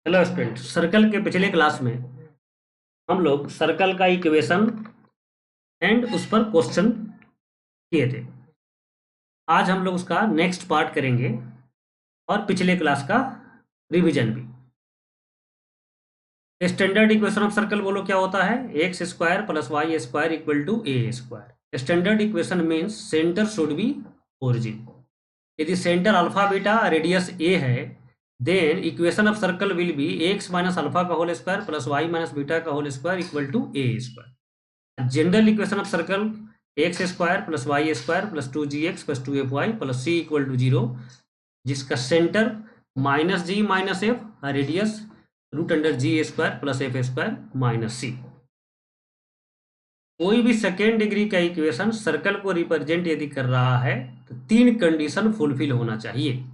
Hello student, circle के पिछले class में हम लोग सर्कल का इक्वेशन एंड उस पर क्वेश्चन किए थे। आज हम लोग उसका नेक्स्ट पार्ट करेंगे और पिछले क्लास का रिवीजन भी। स्टैंडर्ड इक्वेशन ऑफ सर्कल बोलो क्या होता है? X square plus Y square equal to A square. Standard equation means center should be origin. यदि center alpha beta radius a है, then equation of circle will be x minus alpha का whole square plus Y minus beta का whole square equal to A square. General equation of circle x square plus Y square plus 2gx plus 2fy plus C equal to 0, जिसका centre minus g minus f, radius root under g square plus f square minus c. कोई भी second degree का equation circle को represent यदि कर रहा है तो तीन कंडीशन फुलफिल होना चाहिए।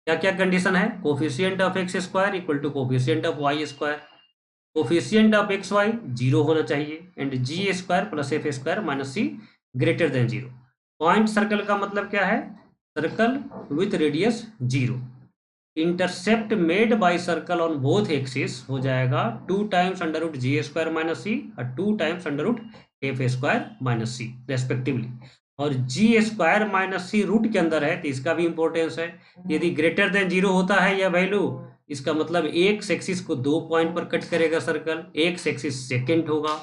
क्या क्या कंडीशन है? Coefficient of x square equal to coefficient of y square, coefficient of x y zero होना चाहिए, and g square plus f square minus c greater than zero. Point circle का मतलब क्या है? Circle with radius zero. Intercept made by circle on both axis हो जाएगा 2 times under root g square minus c और 2 times under root f square minus c respectively. और जी square minus सी root के अंदर है तो इसका भी इंपॉर्टेंस है। यदि ग्रेटर देन जीरो होता है यह वैल्यू, इसका मतलब एक एक्सिस को 2 पॉइंट पर कट करेगा सर्कल, एक एक्सिस सेकेंड होगा।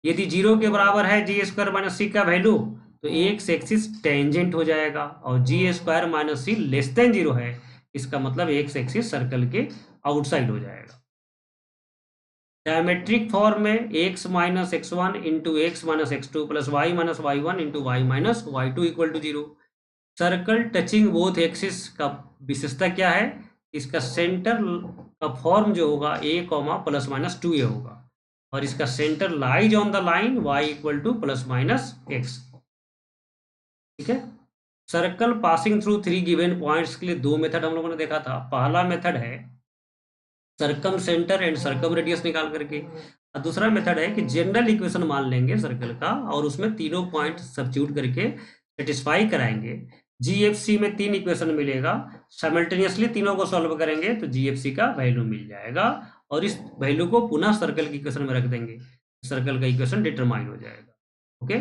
यदि जीरो के बराबर है जी स्क्वायर माइनस सी का वैल्यू तो एक एक्सिस टेंजेंट हो जाएगा, और जी स्क्वायर माइनस सी लेस देन जीरो है, इसका मतलब एक एक्सिस सर्कल के आउटसाइड हो जाएगा। डायमेट्रिक फॉर्म में x minus x one into x minus x two plus Y minus y one into y minus y two equal to zero. Circle touching both axis का विशेषता क्या है? इसका centre का फॉर्म जो होगा ए कॉमा प्लस माइनस टू ए होगा, और इसका centre lies on the line y equal two plus minus x. ठीक है। Circle passing through three given points के लिए दो मेथड हम लोगों ने देखा था। पहला मेथड है circum centre and circum radius निकाल करके, और दूसरा मेथड है कि जनरल इक्वेशन मान लेंगे सर्कल का और उसमें तीनों पॉइंट सब्स्टिट्यूट करके सेटिस्फाई कराएंगे। जीएफसी में तीन इक्वेशन मिलेगा, साइमल्टेनियसली तीनों को सॉल्व करेंगे तो जीएफसी का वैल्यू मिल जाएगा, और इस वैल्यू को पुनः सर्कल की इक्वेशन में रख देंगे, सर्कल का इक्वेशन डिटरमाइन हो जाएगा। ओके,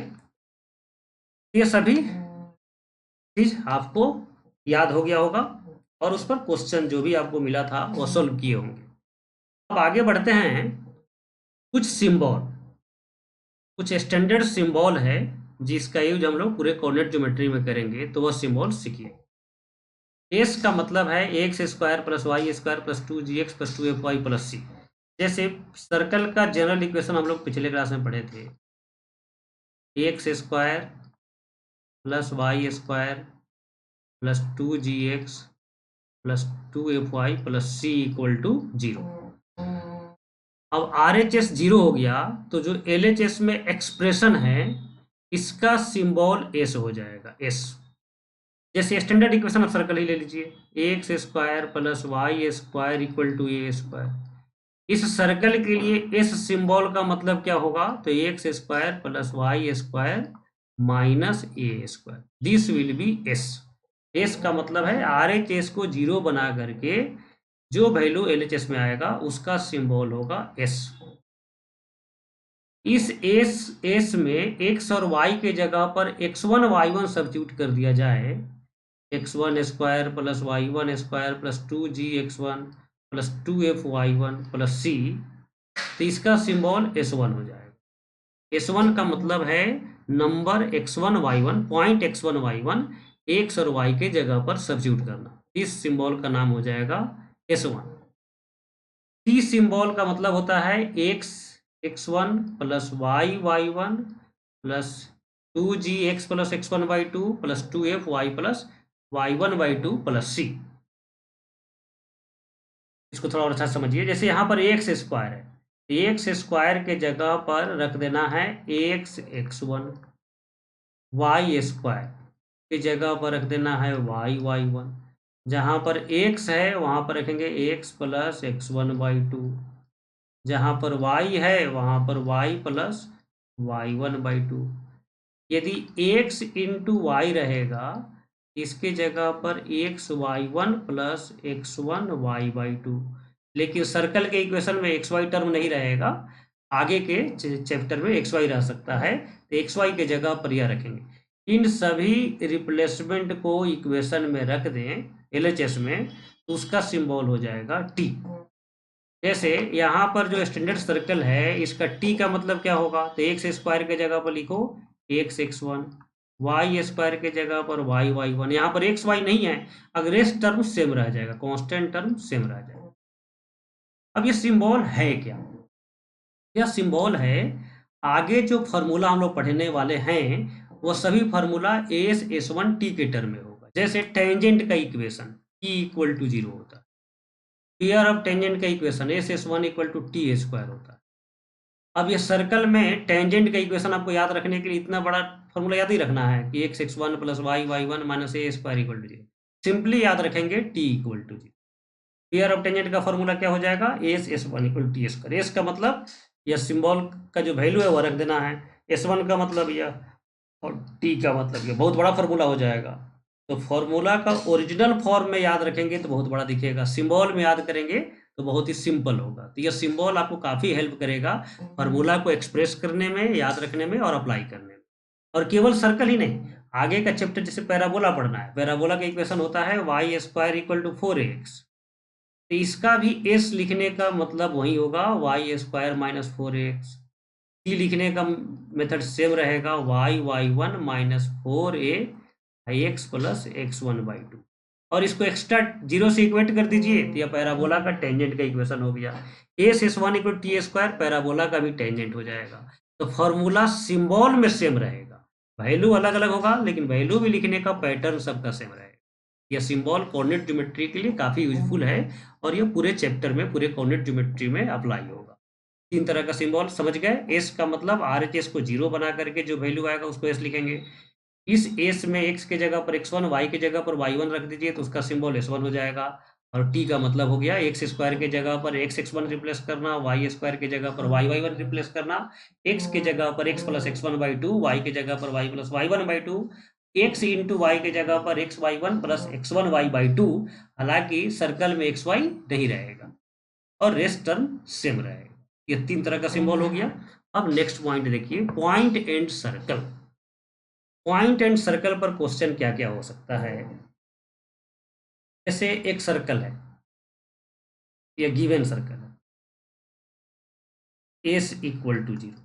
ये सभी चीज आपको याद हो गया होगा और उस पर क्वेश्चन जो भी आपको मिला था वो सॉल्व किए होंगे। अब आगे बढ़ते हैं। कुछ सिंबल, कुछ स्टैंडर्ड सिंबल है जिसका यूज हम लोग पूरे कोऑर्डिनेट ज्योमेट्री में करेंगे, तो वह सिंबल सीखिए। एस का मतलब है x square plus Y square plus 2gx plus 2fy plus c. जैसे सर्कल का जनरल इक्वेशन हम लोग पिछले क्लास में पढ़े थे, x square plus Y square plus 2gx plus 2fy plus C equal to zero. अब आर एच एस जीरो हो गया तो जो एल एच एस में एक्सप्रेशन है इसका सिंबल एस हो जाएगा, एस। जैसे स्टैंडर्ड इक्वेशन ऑफ सर्कल ही ले लीजिए, x square plus Y square equal to A square. इस सर्कल के लिए एस सिंबल का मतलब क्या होगा? तो x square plus Y square minus A square, this will be S. S का मतलब है आर एच एस को जीरो बना करके जो वैल्यू एल एच एस में आएगा उसका सिंबल होगा एस। इस एस में एक्स और वाई के जगह पर x1 y1 सब्स्टिट्यूट कर दिया जाए, x1 square plus y1 square plus 2g(x1) plus 2f(y1) plus c, तो इसका सिंबल s1 हो जाएगा। s1 का मतलब है number x1 y1, point x1 y1 x और y के जगह पर सब्स्टिट्यूट करना, इस सिंबल का नाम हो जाएगा s1। सी सिंबल का मतलब होता है x x1 plus y(y1) plus 2gx plus x1/2 plus 2f(y) plus y1/2 plus c. इसको थोड़ा और अच्छा समझिए। जैसे यहाँ पर एक्स स्क्वायर है, एक्स स्क्वायर के जगह पर रख देना है एक्स x1, वाई स्क्वायर की जगह पर रख देना है y(y1), जहाँ पर x है वहाँ पर रखेंगे x प्लस x1/2, जहाँ पर y है वहाँ पर y प्लस y1/2। यदि x इंटू वाई रहेगा, इसके जगह पर x y1 plus x1 y/2, लेकिन सर्कल के इक्वेशन में एक्स वाई टर्म नहीं रहेगा, आगे के चैप्टर में एक्स वाई रह सकता है, तो एक्स वाई के जगह पर यह रखेंगे। इन सभी रिप्लेसमेंट को इक्वेशन में रख दें एलएचएस में, तो उसका सिंबल हो जाएगा टी। जैसे यहाँ पर जो स्टैंडर्ड सर्कल है, इसका टी का मतलब क्या होगा, तो एक्स स्क्वायर के जगह पर लिखो x x one, y square के जगह पर वाई वाई वन। यहाँ पर एक्स वाई नहीं है, अग्रेस टर्म सेम रह जाएगा, कांस्टेंट टर्म सेम रह जाएगा। अब ये सिंबल है क्या, यह सिंबल है, आगे जो फार्मूला हम लोग पढ़ने वाले हैं वो सभी formula S S one T के टर्म में होगा। जैसे टेंजेंट का equation E equal to zero होता है, पेयर ऑफ टेंजेंट का equation S S one equal to T square होता है। अब ये सर्कल में टेंजेंट का इक्वेशन आपको याद रखने के लिए इतना बड़ा फॉर्मूला याद ही रखना है कि X x one plus Y Y one minus A square equal to zero. Simply याद रखेंगे T equal to zero. Pair of tangent का फॉर्मूला क्या हो जाएगा, S S one equal T square. S का मतलब यह सिंबल का जो वैल्यू है वह रख देना है, एस वन का मतलब यह, और टी का मतलब यह। बहुत बड़ा फॉर्मूला हो जाएगा। तो फॉर्मूला का ओरिजिनल फॉर्म में याद रखेंगे तो बहुत बड़ा दिखेगा, सिंबल में याद करेंगे तो बहुत ही सिंपल होगा। तो यह सिंबल आपको काफ़ी हेल्प करेगा फार्मूला को एक्सप्रेस करने में, याद रखने में और अप्लाई करने में। और केवल सर्कल ही नहीं, आगे का चैप्टर जैसे पैराबोला पढ़ना है, पैराबोला का इक्वेशन होता है Y square equal to 4x, तो इसका भी एस लिखने का मतलब वही होगा Y square minus 4x। T लिखने का मेथड सेम रहेगा Y Y one minus 4a X plus X one by two. और इसको एक्स्ट्रा जीरो से इक्वेट कर दीजिए तो यह पैराबोला का टेंजेंट का इक्वेशन हो गया। S S one equal T square parabola का भी टेंजेंट हो जाएगा। तो फॉर्मूला सिंबल में सेम रहेगा, वैल्यू अलग अलग होगा लेकिन वैल्यू भी लिखने का पैटर्न सबका सेम रहेगा। यह सिंबल कोऑर्डिनेट ज्योमेट्री के लिए काफ़ी यूजफुल है और यह पूरे चैप्टर में, पूरे कोऑर्डिनेट ज्योमेट्री में अप्लाई होगा। तीन तरह का सिंबल समझ गए। एस का मतलब आर एच एस को जीरो बना करके जो वैल्यू आएगा उसको एस लिखेंगे। इस एस में एक्स के जगह पर एक्स वन, वाई के जगह पर वाई वन रख दीजिए तो उसका सिंबल एस वन हो जाएगा। और टी का मतलब हो गया एक्स स्क्वायर के जगह पर एक्स एक्स वन रिप्लेस करना, वाई स्क्वायर के जगह पर वाई वाई वन रिप्लेस करना, एक्स के जगह पर X plus X one by two, Y के जगह पर Y plus Y one by two, X into Y के जगह पर X Y one plus X one Y by two. हालांकि सर्कल में एक्स वाई नहीं रहेगा और रेस्ट टर्म सेम रहेगा। ये तीन तरह का सिंबल हो गया। अब नेक्स्ट पॉइंट देखिए, point and circle. Point and circle पर क्वेश्चन क्या क्या हो सकता है। जैसे एक सर्कल है, यह गिवन सर्कल है, एस इक्वल टू जीरो।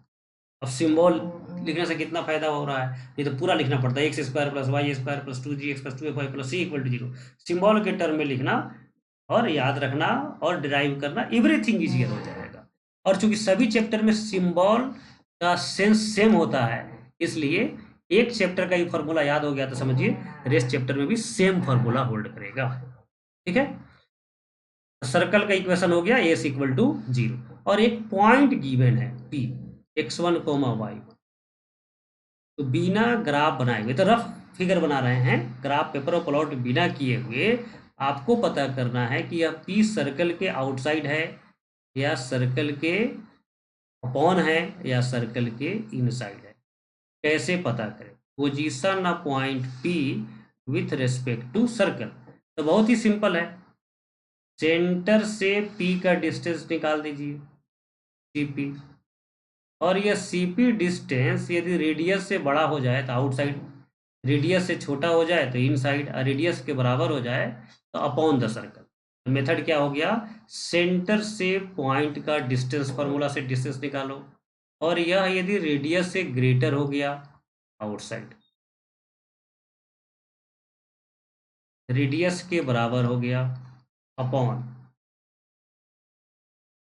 अब सिंबल लिखने से कितना फायदा हो रहा है, नहीं तो पूरा लिखना पड़ता है x square plus Y square plus two G X plus two F Y plus C equal to zero. Symbol के टर्म में लिखना और याद रखना और डिराइव करना, एवरीथिंग इजियर हो जाएगा। और चूंकि सभी चैप्टर में सिंबल का सेंस सेम होता है, इसलिए एक चैप्टर का ही फॉर्मूला याद हो गया तो समझिए रेस्ट चैप्टर में भी सेम फॉर्मूला होल्ड करेगा। ठीक है, सर्कल का इक्वेशन हो गया एस इक्वल टू जीरो और एक पॉइंट गिवन है P X one comma Y one. तो बिना ग्राफ बनाए हुए, तो रफ फिगर बना रहे हैं, ग्राफ पेपर और प्लॉट बिना किए हुए आपको पता करना है कि यह पी सर्कल के आउटसाइड है या सर्कल के अपॉन है या सर्कल के इनसाइड है। कैसे पता करें, position of point P with respect to circle. तो बहुत ही सिंपल है, सेंटर से पी का डिस्टेंस निकाल दीजिए सीपी, और यह सीपी डिस्टेंस यदि रेडियस से बड़ा हो जाए तो आउटसाइड, रेडियस से छोटा हो जाए तो इनसाइड, और रेडियस के बराबर हो जाए तो अपॉन द सर्कल। तो मेथड क्या हो गया, सेंटर से पॉइंट का डिस्टेंस, फार्मूला से डिस्टेंस निकालो, और यह यदि रेडियस से ग्रेटर हो गया आउटसाइड, रेडियस के बराबर हो गया अपॉन,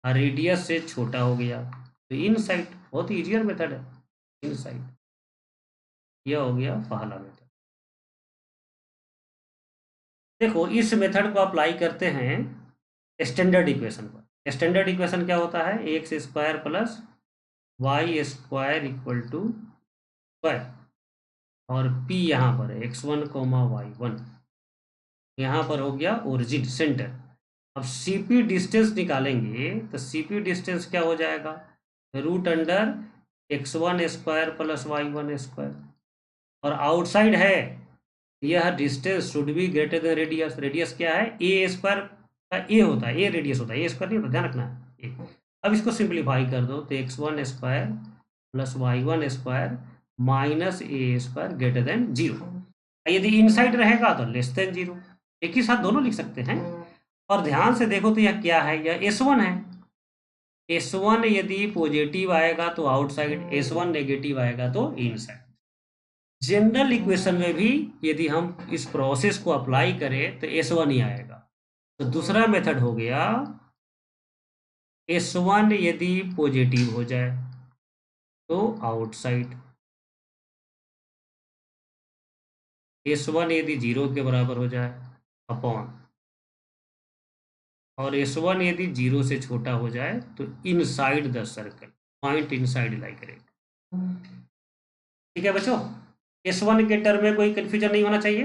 और रेडियस से छोटा हो गया तो इनसाइड। बहुत ही इजियर मेथड है, इनसाइड। यह हो गया पहला मेथड। देखो इस मेथड को अप्लाई करते हैं स्टैंडर्ड इक्वेशन पर। स्टैंडर्ड इक्वेशन क्या होता है, x square plus Y square equal to square, और पी यहाँ पर है X one comma Y one, यहाँ पर हो गया ओरिजिन सेंटर। अब सीपी डिस्टेंस निकालेंगे तो सीपी डिस्टेंस क्या हो जाएगा, root under X one square plus Y one square, और आउटसाइड है यह distance should be greater than radius. Radius क्या है, ए स्क्वायर ए होता है, ए रेडियस होता है, ए स्क्वायर नहीं होता, ध्यान रखना है ए। अब इसको सिंप्लीफाई कर दो तो x1² प्लस y1² माइनस ए स्क्वायर ग्रेटर देन 0। यदि इनसाइड रहेगा तो लेस देन 0, एक ही साथ दोनों लिख सकते हैं। और ध्यान से देखो तो यह क्या है, यह S1 है। S1 यदि पॉजिटिव आएगा तो आउटसाइड, S1 नेगेटिव आएगा तो इनसाइड। जनरल इक्वेशन में भी यदि हम इस प्रोसेस को अप्लाई करें तो S1 ही आएगा। तो दूसरा मेथड हो गया, S1 यदि पॉजिटिव हो जाए तो आउटसाइड, S1 यदि 0 के बराबर हो जाए अपॉन, और S1 यदि 0 से छोटा हो जाए तो inside the circle, point inside lie करेगा। ठीक है बच्चों, S1 के टर्म में कोई कंफ्यूजन नहीं होना चाहिए।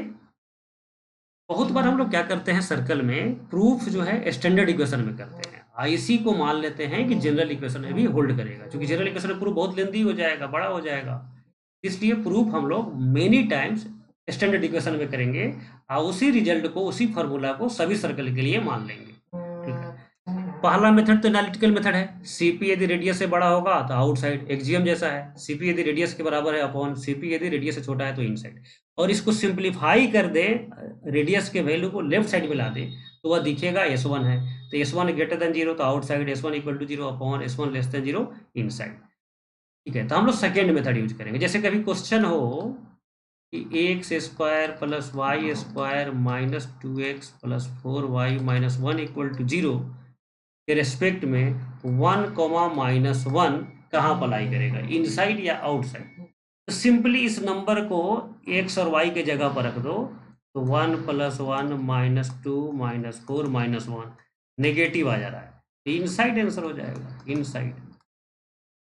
बहुत बार हम लोग क्या करते हैं सर्कल में, प्रूफ जो है स्टैंडर्ड इक्वेशन में करते हैं, आईसी को मान लेते हैं कि जनरल इक्वेशन में भी होल्ड करेगा, क्योंकि जनरल इक्वेशन में प्रूफ बहुत लेंदी हो जाएगा, बड़ा हो जाएगा, इसलिए प्रूफ हम लोग मेनी टाइम्स स्टैंडर्ड इक्वेशन में करेंगे और उसी रिजल्ट को, उसी फॉर्मूला को सभी सर्कल के लिए मान लेंगे। ठीक है, पहला मेथड तो एनालिटिकल मेथड है, सीपी यदि रेडियस से बड़ा होगा तो आउटसाइड, एक्सियम जैसा है, सीपी यदि रेडियस के बराबर है अपॉन सीपी यदि रेडियस से छोटा है तो इनसाइड। और इसको सिंप्लीफाई कर दे, रेडियस के वैल्यू को लेफ्ट साइड में ला दे तो वह दिखेगा S1 है, तो S1 ग्रेटर देन 0 तो outside, S1 equal to 0 upon S1 less than 0 inside. ठीक है, तो हम लोग सेकेंड मेथड यूज करेंगे। जैसे कभी क्वेश्चन हो कि x² plus y² minus 2x plus 4y minus 1 equal to 0 के रेस्पेक्ट में 1, कहाँ अप्लाई करेगा, इनसाइड या आउटसाइड। तो सिंपली इस नंबर को x और y के जगह पर रख दो, तो 1 plus 1 minus 2 minus 4 minus 1 negative आ जा रहा है, तो इनसाइड आंसर हो जाएगा, इनसाइड।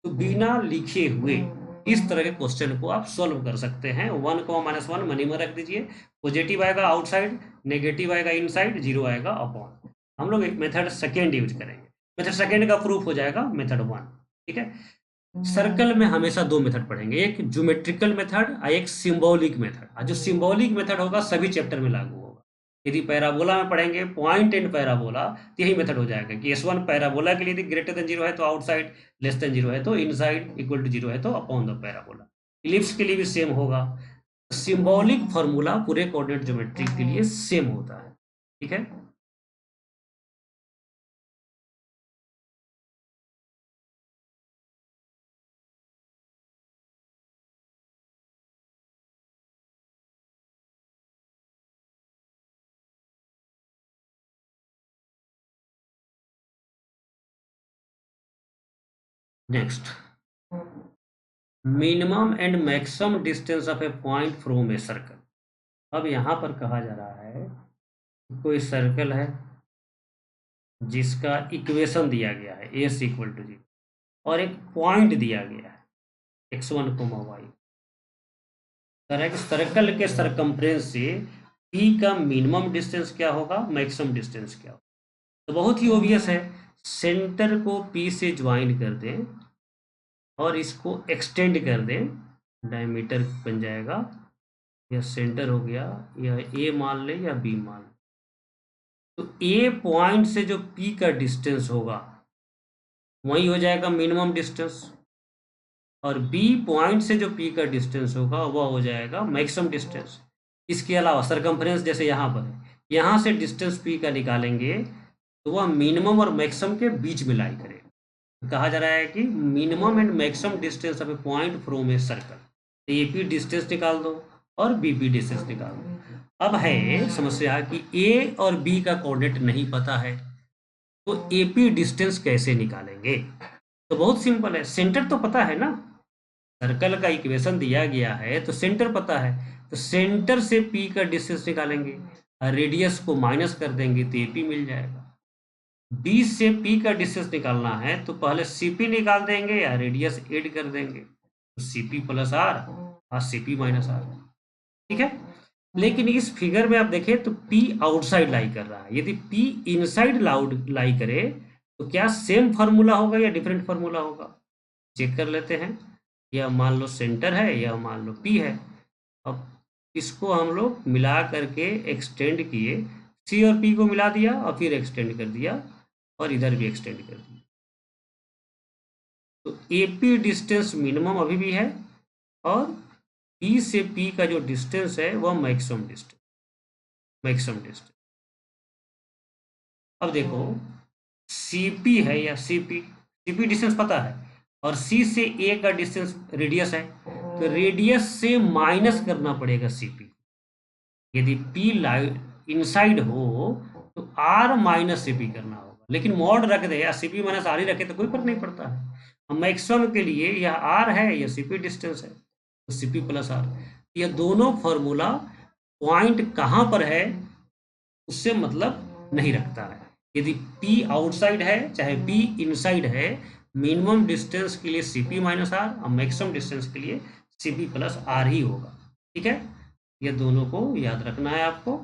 तो बिना लिखे हुए इस तरह के क्वेश्चन को आप सॉल्व कर सकते हैं। 1, -1 मनी में रख दीजिए, पॉजिटिव आएगा आउटसाइड, नेगेटिव आएगा इनसाइड, 0 आएगा अपॉन। हम लोग एक मेथड सेकेंड यूज करेंगे, मेथड सेकेंड का प्रूफ हो जाएगा मेथड 1। ठीक है, सर्कल में हमेशा दो मेथड पढ़ेंगे, एक ज्योमेट्रिकल मेथड और एक सिंबॉलिक मेथड। जो सिंबॉलिक मेथड होगा सभी चैप्टर में लागू होगा। यदि पैराबोला में पढ़ेंगे पॉइंट एंड पैराबोला, तो यही मेथड हो जाएगा कि S1 पैराबोला के लिए यदि ग्रेटर देन 0 है तो आउटसाइड, लेस देन 0 है तो इनसाइड, इक्वल टू 0 है तो अपॉन द पैराबोला। इलिप्स के लिए भी सेम होगा, सिंबॉलिक फॉर्मूला पूरे कोऑर्डिनेट ज्योमेट्री के लिए सेम होता है। ठीक है, next, minimum and maximum distance of A point from a circle. अब यहाँ पर कहा जा रहा है कोई सर्कल है जिसका इक्वेशन दिया गया है S इक्वल टू 0 और एक पॉइंट दिया गया है x1, y। सर्कल के सरकमफ्रेंस से P का मिनिमम डिस्टेंस क्या होगा, मैक्सिमम डिस्टेंस क्या होगा। तो बहुत ही ओबियस है, सेंटर को P से ज्वाइन कर दें और इसको एक्सटेंड कर दें, डायमीटर बन जाएगा, यह सेंटर हो गया, यह A मान ले या B मान ले। तो A पॉइंट से जो P का डिस्टेंस होगा वही हो जाएगा मिनिमम डिस्टेंस, और B पॉइंट से जो P का डिस्टेंस होगा वह हो जाएगा मैक्सिमम डिस्टेंस। इसके अलावा सरकमफ्रेंस जैसे यहाँ पर है, यहाँ से डिस्टेंस P का निकालेंगे तो वह मिनिमम और मैक्सिमम के बीच में लाई करेगा। कहा जा रहा है कि minimum and maximum distance of A point from a circle. तो AP डिस्टेंस निकाल दो और BP डिस्टेंस निकाल दो। अब है समस्या कि A और B का कोऑर्डिनेट नहीं पता है, तो AP डिस्टेंस कैसे निकालेंगे। तो बहुत सिंपल है, सेंटर तो पता है ना, सर्कल का इक्वेशन दिया गया है तो सेंटर पता है, तो सेंटर से P का डिस्टेंस निकालेंगे, रेडियस को माइनस कर देंगे तो AP मिल जाएगा। B से P का डिस्टेंस निकालना है तो पहले CP निकाल देंगे या रेडियस ऐड कर देंगे, तो CP प्लस R और CP माइनस R। ठीक है, लेकिन इस फिगर में आप देखें तो P आउटसाइड लाई कर रहा है, यदि P इनसाइड लाई करे तो क्या सेम फार्मूला होगा या डिफरेंट फार्मूला होगा, चेक कर लेते हैं। यह मान लो सेंटर है, यह मान लो P है। अब इसको हम लोग मिला करके एक्सटेंड किए, सी और पी को मिला दिया और फिर एक्सटेंड कर दिया और इधर भी एक्सटेंड कर दिया। तो ए पी डिस्टेंस मिनिमम अभी भी है और पी से पी का जो डिस्टेंस है वह मैक्सिमम डिस्टेंस, मैक्सिमम डिस्टेंस। अब देखो सी पी है या सी पी डिस्टेंस पता है और सी से ए का डिस्टेंस रेडियस है, तो रेडियस से माइनस करना पड़ेगा सी पी। यदि पी लाइट इनसाइड हो तो आर माइनस सी पी करना होगा, लेकिन मॉड रख दे या सी पी माइनस आर ही रखे तो कोई फर्क नहीं पड़ता है। मैक्सिमम के लिए यह आर है या सी पी डिस्टेंस है, तो सी पी प्लस आर। यह दोनों फॉर्मूला पॉइंट कहाँ पर है उससे मतलब नहीं रखता है। यदि P आउटसाइड है चाहे P इनसाइड है, मिनिमम डिस्टेंस के लिए Cp माइनस आर और मैक्सिमम डिस्टेंस के लिए Cp प्लस आर ही होगा। ठीक है, ये दोनों को याद रखना है आपको।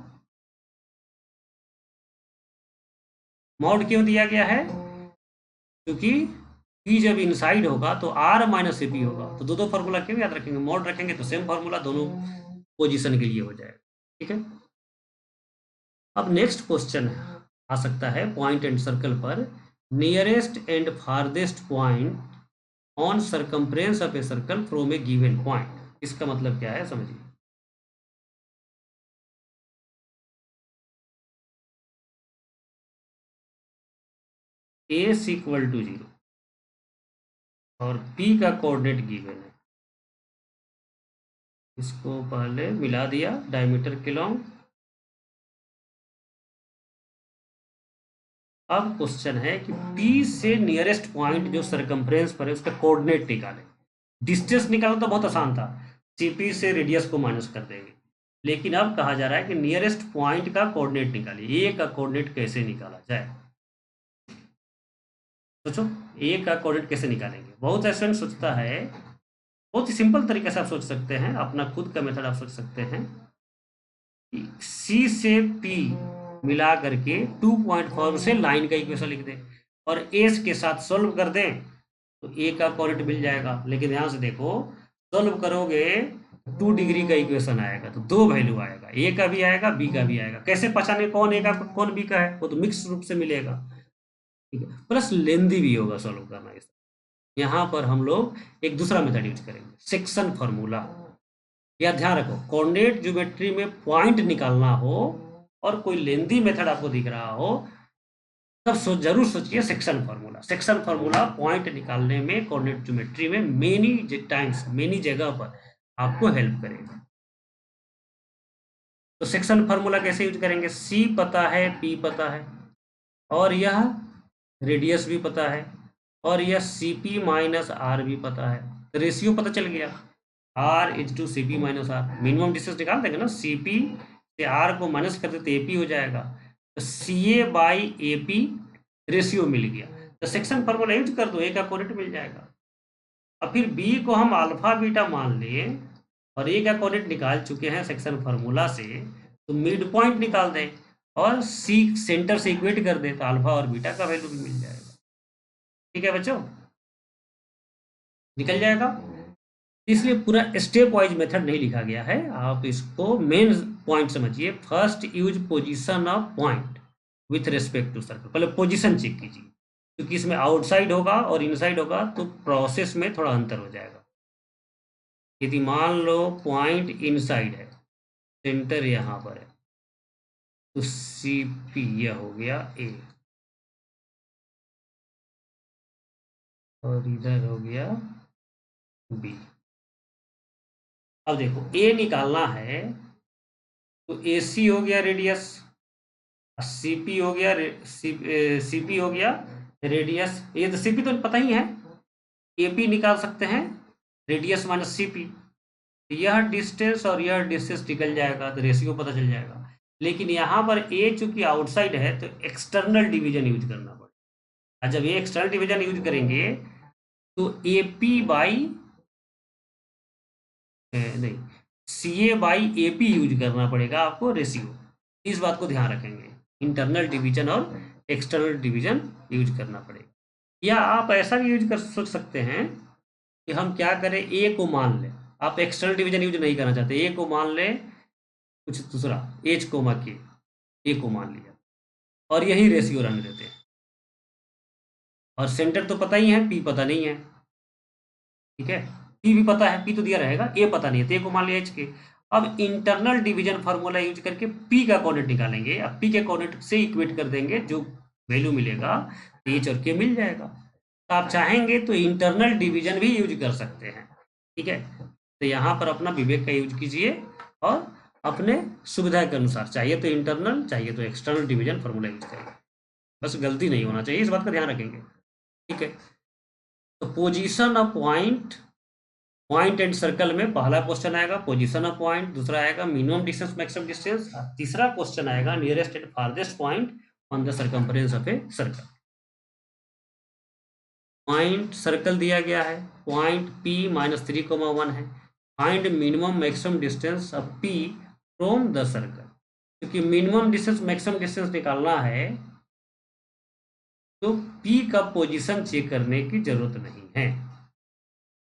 मॉड क्यों दिया गया है? क्योंकि P जब इनसाइड होगा तो R माइनस Cp होगा, तो दो फॉर्मूला क्यों याद रखेंगे? मॉड रखेंगे तो सेम फॉर्मूला दोनों पोजीशन के लिए हो जाएगा। ठीक है, अब नेक्स्ट क्वेश्चन आ सकता है पॉइंट एंड सर्कल पर, nearest and farthest point on circumference of a circle from A given point. इसका मतलब क्या है समझिए। ए इक्वल टू 0 और P का कोऑर्डिनेट गिवन है, इसको पहले मिला दिया डायमीटर के लॉन्ग। अब क्वेश्चन है कि P से नियरेस्ट पॉइंट जो सर्कम्फ्रेंस पर है उसका कोऑर्डिनेट निकालें। डिस्टेंस निकालना तो बहुत आसान था, Cp से रेडियस को माइनस कर देंगे, लेकिन अब कहा जा रहा है कि नियरेस्ट पॉइंट का कोऑर्डिनेट निकालिए। ए का कोऑर्डिनेट कैसे निकाला जाए, सोचो ए का कोऑर्डिनेट कैसे निकालेंगे। बहुत स्टूडेंट सोचता है, बहुत ही सिंपल तरीके से आप सोच सकते हैं, अपना खुद का मेथड आप सोच सकते हैं। सी से पी मिला करके 2.4 से लाइन का इक्वेशन लिख दें और एस के साथ सॉल्व कर दें तो ए का कोऑर्डिनेट मिल जाएगा। लेकिन ध्यान से देखो, सॉल्व करोगे 2 डिग्री का इक्वेशन आएगा, तो दो वैल्यू आएगा, ए का भी आएगा बी का भी आएगा। कैसे पहचाने कौन ए का कौन बी का है? वो तो मिक्स रूप से मिलेगा। ठीक है, प्लस लेंदी भी होगा सॉल्व करना। इस यहाँ पर हम लोग एक दूसरा मेथड यूज करेंगे, सेक्शन फार्मूला। या ध्यान रखो, कोऑर्डिनेट ज्योमेट्री में पॉइंट निकालना हो और कोई लेंदी मेथड आपको दिख रहा हो तब जरूर सोचिए section formula. Section formula point निकालने में कोऑर्डिनेट ज्योमेट्री में मेनी टाइम्स, मेनी जगह पर आपको हेल्प करेगा। तो सेक्शन फार्मूला कैसे यूज करेंगे? सी पता है, पी पता है और यह रेडियस भी पता है और यह Cp माइनस आर भी पता है, तो रेशियो पता चल गया, R is two Cp minus R. Minimum distance निकाल देंगे ना, Cp से R को माइनस कर देते AP हो जाएगा, तो Ca बाई AP रेशियो मिल गया। तो सेक्शन फार्मूला यूज कर दो, A का कोऑर्डिनेट मिल जाएगा। अब फिर B को हम अल्फा बीटा मान लें और A का कोऑर्डिनेट निकाल चुके हैं सेक्शन फार्मूला से, तो मिड पॉइंट निकाल दें और C सेंटर से इक्वेट कर दें तो अल्फा और बीटा का वैल्यू भी मिल जाएगा। ठीक है बच्चों, निकल जाएगा। इसलिए पूरा स्टेप वाइज मेथड नहीं लिखा गया है, आप इसको मेन पॉइंट समझिए। First use position of point with respect to circle. पहले पोजीशन चेक कीजिए, क्योंकि इसमें आउटसाइड होगा और इनसाइड होगा तो प्रोसेस में थोड़ा अंतर हो जाएगा। यदि मान लो पॉइंट इनसाइड है, सेंटर यहाँ पर है, तो सी पी यह हो गया ए और इधर हो गया बी। अब देखो ए निकालना है तो ए सी हो गया रेडियस, सीपी हो गया सीपी हो गया रेडियस। ये तो सीपी तो पता ही है, एपी निकाल सकते हैं, रेडियस माइनस सीपी। यह डिस्टेंस और यह डिस्टेंस निकल जाएगा तो रेशियो पता चल जाएगा। लेकिन यहाँ पर ए चूंकि आउटसाइड है तो एक्सटर्नल डिवीजन यूज करना पड़ेगा, और जब ये एक्सटर्नल डिवीजन यूज करेंगे तो एपी बाई नहीं, सी ए बाई ए पी यूज करना पड़ेगा आपको रेशियो। इस बात को ध्यान रखेंगे, इंटरनल डिवीजन और एक्सटर्नल डिवीजन यूज करना पड़ेगा। या आप ऐसा भी यूज कर सोच सकते हैं कि हम क्या करें, ए को मान लें, आप एक्सटर्नल डिवीजन यूज नहीं करना चाहते, ए को मान लें कुछ दूसरा एच कोमा के, ए को मान लिया और यही रेशियो रहने देते हैं। और सेंटर तो पता ही है, पी पता नहीं है, ठीक है। पी भी पता है, पी तो दिया रहेगा, ए पता नहीं है, तो ए को मान लिया एच के। अब इंटरनल डिवीजन फार्मूला यूज करके पी का कोऑर्डिनेट निकालेंगे। अब पी के कोऑर्डिनेट से इक्वेट कर देंगे, जो वैल्यू मिलेगा एच और के मिल जाएगा। तो आप चाहेंगे तो इंटरनल डिवीजन भी यूज कर सकते हैं, ठीक है। तो यहाँ पर अपना विवेक का यूज कीजिए और अपने सुविधा के अनुसार, चाहिए तो इंटरनल, चाहिए तो एक्सटर्नल डिवीजन फार्मूला यूज करेंगे। बस गलती नहीं होना चाहिए, इस बात का ध्यान रखेंगे, ठीक है। तो position of point, point and circle में पहला क्वेश्चन आएगा पोजीशन ऑफ पॉइंट, दूसरा आएगा मिनिमम डिस्टेंस मैक्सिमम डिस्टेंस, तीसरा क्वेश्चन आएगा nearest and farthest point on the circumference of a circle. Point circle दिया गया है, पॉइंट P -3,1 है। Find minimum maximum distance of P from the circle. क्योंकि minimum distance maximum distance निकालना है तो P का पोजीशन चेक करने की जरूरत नहीं है।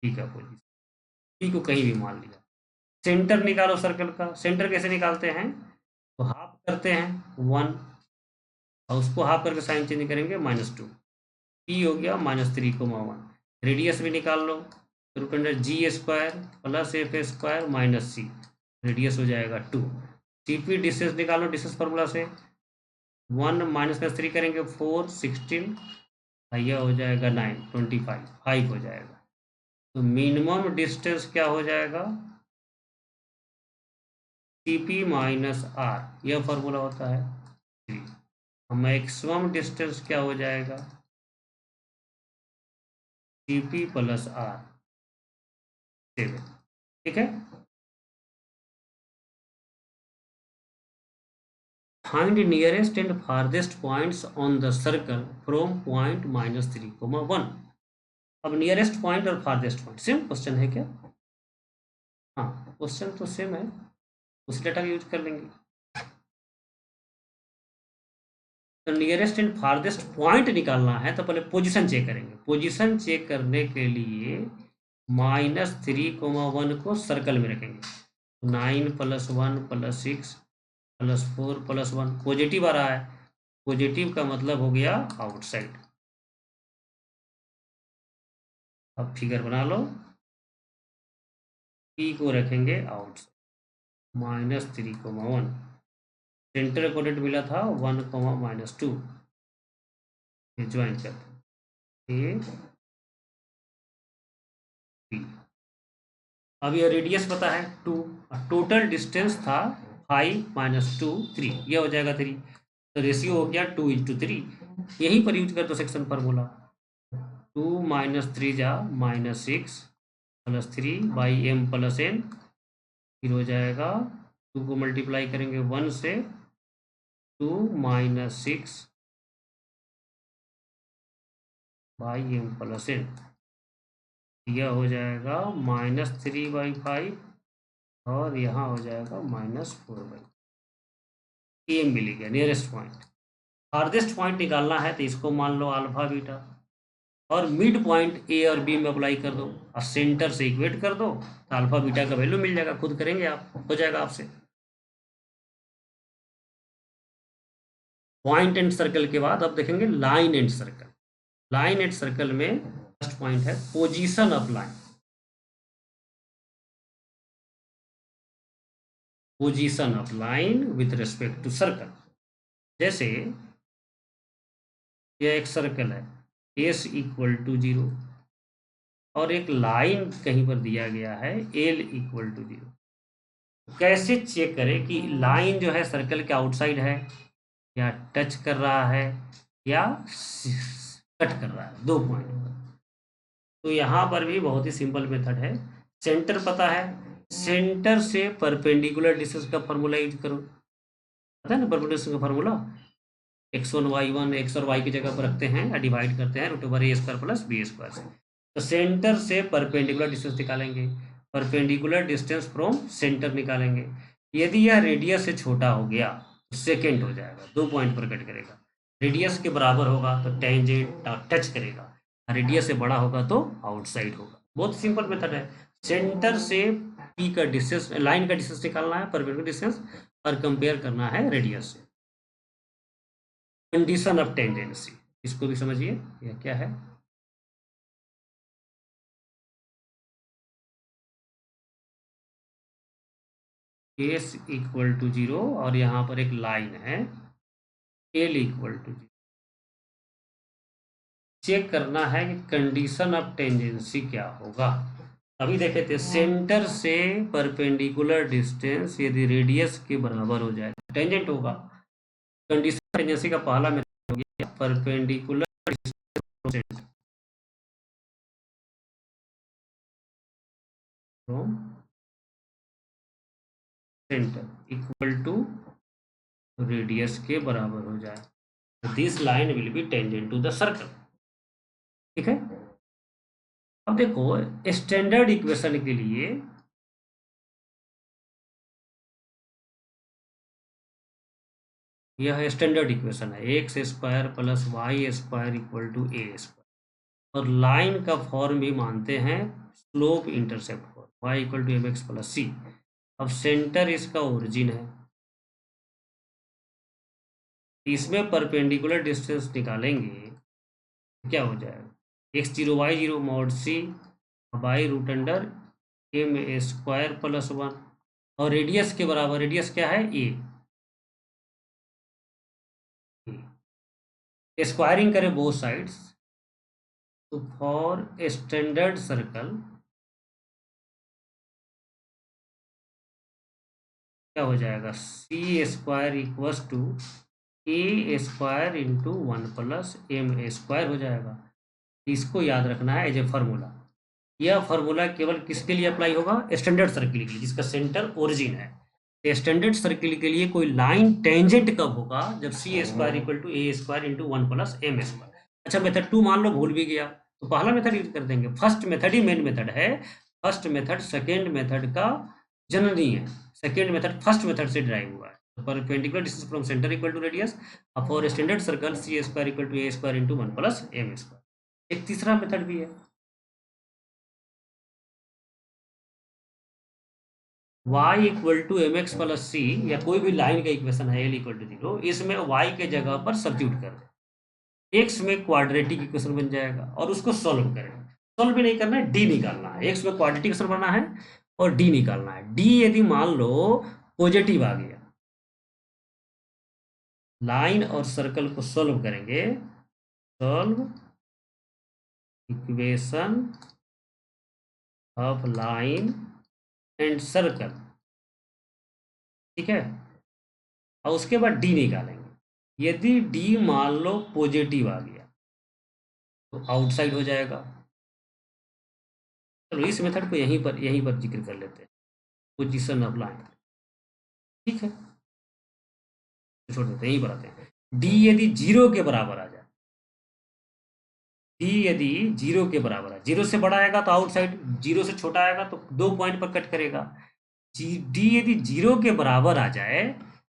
P का पोजीशन, P को कहीं भी मान लिया। सेंटर निकालो सर्कल का, सेंटर कैसे निकालते हैं, तो हाफ करते हैं 1 और उसको हाफ करके साइन चेंज करेंगे -2, P हो गया -3,1। रेडियस भी निकाल लो, root under G² plus F² minus C, radius हो जाएगा 2। CP डिस्टेंस निकालो डिस्टेंस फार्मूला से, 1 -3 करेंगे 4, 16, यह हो जाएगा 9, 25, 5 हो जाएगा। तो मिनिमम डिस्टेंस क्या हो जाएगा, CP -R, यह फार्मूला होता है 3। मैक्सिमम डिस्टेंस क्या हो जाएगा, CP + R 7, ठीक है। Find nearest and farthest points on the circle from point -3,1। अब नियरेस्ट पॉइंट और फारदेस्ट पॉइंट सेम क्वेश्चन है क्या, हाँ क्वेश्चन तो सेम है, उस डेटा का यूज कर लेंगे। तो नियरेस्ट एंड फारदेस्ट पॉइंट निकालना है तो पहले पोजीशन चेक करेंगे। पोजीशन चेक करने के लिए -3,1 को सर्कल में रखेंगे, 9 + 1 + 6 + 4 + 1 पॉजिटिव आ रहा है, पॉजिटिव का मतलब हो गया आउटसाइड। अब फिगर बना लो, P को रखेंगे आउटसाइड -3,1, सेंटर कोऑर्डिनेट मिला था 1, -2, ये ज्वाइन करते हैं A, B। अब ये रेडियस पता है 2, टोटल डिस्टेंस था 5 - 2 3, ये हो जाएगा 3। तो रेशियो हो गया 2:3। यहीं पर यूज कर दो सेक्शन फार्मूला, 2 - 3 जा -6 + 3/m + n, फिर हो जाएगा 2 को मल्टीप्लाई करेंगे 1 से, 2 - 6/m + n, यह हो जाएगा -3/5 और यहाँ हो जाएगा -4/, एम मिल गया नियरेस्ट पॉइंट। फारदेस्ट पॉइंट निकालना है तो इसको मान लो अल्फा बीटा, और मिड पॉइंट ए और बी में अप्लाई कर दो और सेंटर से इक्वेट कर दो, तो अल्फा बीटा का वैल्यू मिल जाएगा, खुद करेंगे आप, हो जाएगा आपसे। पॉइंट एंड सर्कल के बाद अब देखेंगे line and circle. Line and circle में फर्स्ट पॉइंट है position of line, position of line with respect to circle. जैसे यह एक सर्कल है S = 0 और एक लाइन कहीं पर दिया गया है L = 0। कैसे चेक करें कि लाइन जो है सर्कल के आउटसाइड है या टच कर रहा है या कट कर रहा है, 2 पॉइंट पर। तो यहाँ पर भी बहुत ही सिंपल मेथड है, सेंटर पता है, सेंटर से परपेंडिकुलर डिस्टेंस का फार्मूला यूज करो, पता है ना परपेंडिकुलर डिस्टेंस का फार्मूला, x1 y1, x और y की जगह पर रखते हैं और डिवाइड करते हैं √a² + b² से। तो सेंटर से परपेंडिकुलर डिस्टेंस निकालेंगे, परपेंडिकुलर डिस्टेंस फ्रॉम सेंटर निकालेंगे। यदि यह रेडियस से छोटा हो गया तो सेकेंड हो जाएगा, 2 पॉइंट पर कट करेगा। रेडियस के बराबर होगा तो टेंजेंट टच करेगा, रेडियस से बड़ा होगा तो आउटसाइड होगा। बहुत सिंपल मेथड है, सेंटर से पी का डिस्टेंस, लाइन का डिस्टेंस निकालना है परपेंडिकुलर डिस्टेंस और कंपेयर करना है रेडियस से। कंडीशन ऑफ टेंजेंसी, इसको भी समझिए यह क्या है। एस इक्वल टू 0 और यहाँ पर एक लाइन है एल इक्वल टू 0। चेक करना है कि कंडीशन ऑफ टेंजेंसी क्या होगा। अभी देखे थे सेंटर से परपेंडिकुलर डिस्टेंस यदि रेडियस के बराबर हो जाए तो टेंजेंट होगा। कंडीशन टेंजेंसी का पहला मेथड हो गया perpendicular distance from centre equal to radius के बराबर हो जाए, this line will be tangent to the circle. ठीक है, अब देखो स्टैंडर्ड इक्वेशन के लिए यह स्टैंडर्ड इक्वेशन है x square plus Y square equal to A square, और लाइन का फॉर्म भी मानते हैं slope intercept form y equal to M x plus c. अब सेंटर इसका ओरिजिन है, इसमें परपेंडिकुलर डिस्टेंस निकालेंगे क्या हो जाएगा x zero y zero mod c by root under m square plus 1, और रेडियस के बराबर, रेडियस क्या है ए, स्क्वायरिंग करें बोथ साइड्स तो फॉर स्टैंडर्ड सर्कल क्या हो जाएगा c square equals to A square into 1 plus M square हो जाएगा। इसको याद रखना है एज ए फार्मूला। यह फार्मूला केवल किसके लिए अप्लाई होगा, स्टैंडर्ड सर्किल के लिए जिसका सेंटर ओरिजिन है। स्टैंडर्ड सर्किल के लिए कोई लाइन टेंजेंट कब होगा, जब c square equal to A square into 1 plus M square. अच्छा मेथड 2 मान लो भूल भी गया तो पहला मेथड यूज कर देंगे, फर्स्ट मेथड ही मेन मेथड है। फर्स्ट मेथड सेकेंड मेथड का जननी है, सेकेंड मेथड फर्स्ट मेथड से ड्राइव हुआ है। Perpendicular distance from centre equal to radius for standard circle c square equal to A square into 1 plus M square. एक तीसरा method भी है y equal to M x plus c, या कोई भी लाइन का इक्वेशन है एल इक्वल टू 0, इसमें y के जगह पर सब्स्टिट्यूट कर दे, x में क्वाड्रेटिक इक्वेशन बन जाएगा और उसको सॉल्व करें। सॉल्व भी नहीं करना है, डी निकालना है, x में क्वाड्रेटिक इक्वेशन बनना है और डी निकालना है। डी यदि मान लो पॉजिटिव आ गया, लाइन और सर्कल को सॉल्व करेंगे, solve equation of line and circle, ठीक है, और उसके बाद डी निकालेंगे। यदि डी मान लो पॉजिटिव आ गया तो आउटसाइड हो जाएगा। चलो इस मेथड को यहीं पर जिक्र कर लेते हैं, पोजीशन ऑफ लाइन। ठीक है, तो छोड़ देते हैं, यहीं पर आते हैं। डी यदि 0 के बराबर आ जाए, डी यदि 0 के बराबर है, 0 से बड़ा आएगा तो आउटसाइड, 0 से छोटा आएगा तो 2 पॉइंट पर कट करेगा। डी यदि 0 के बराबर आ जाए,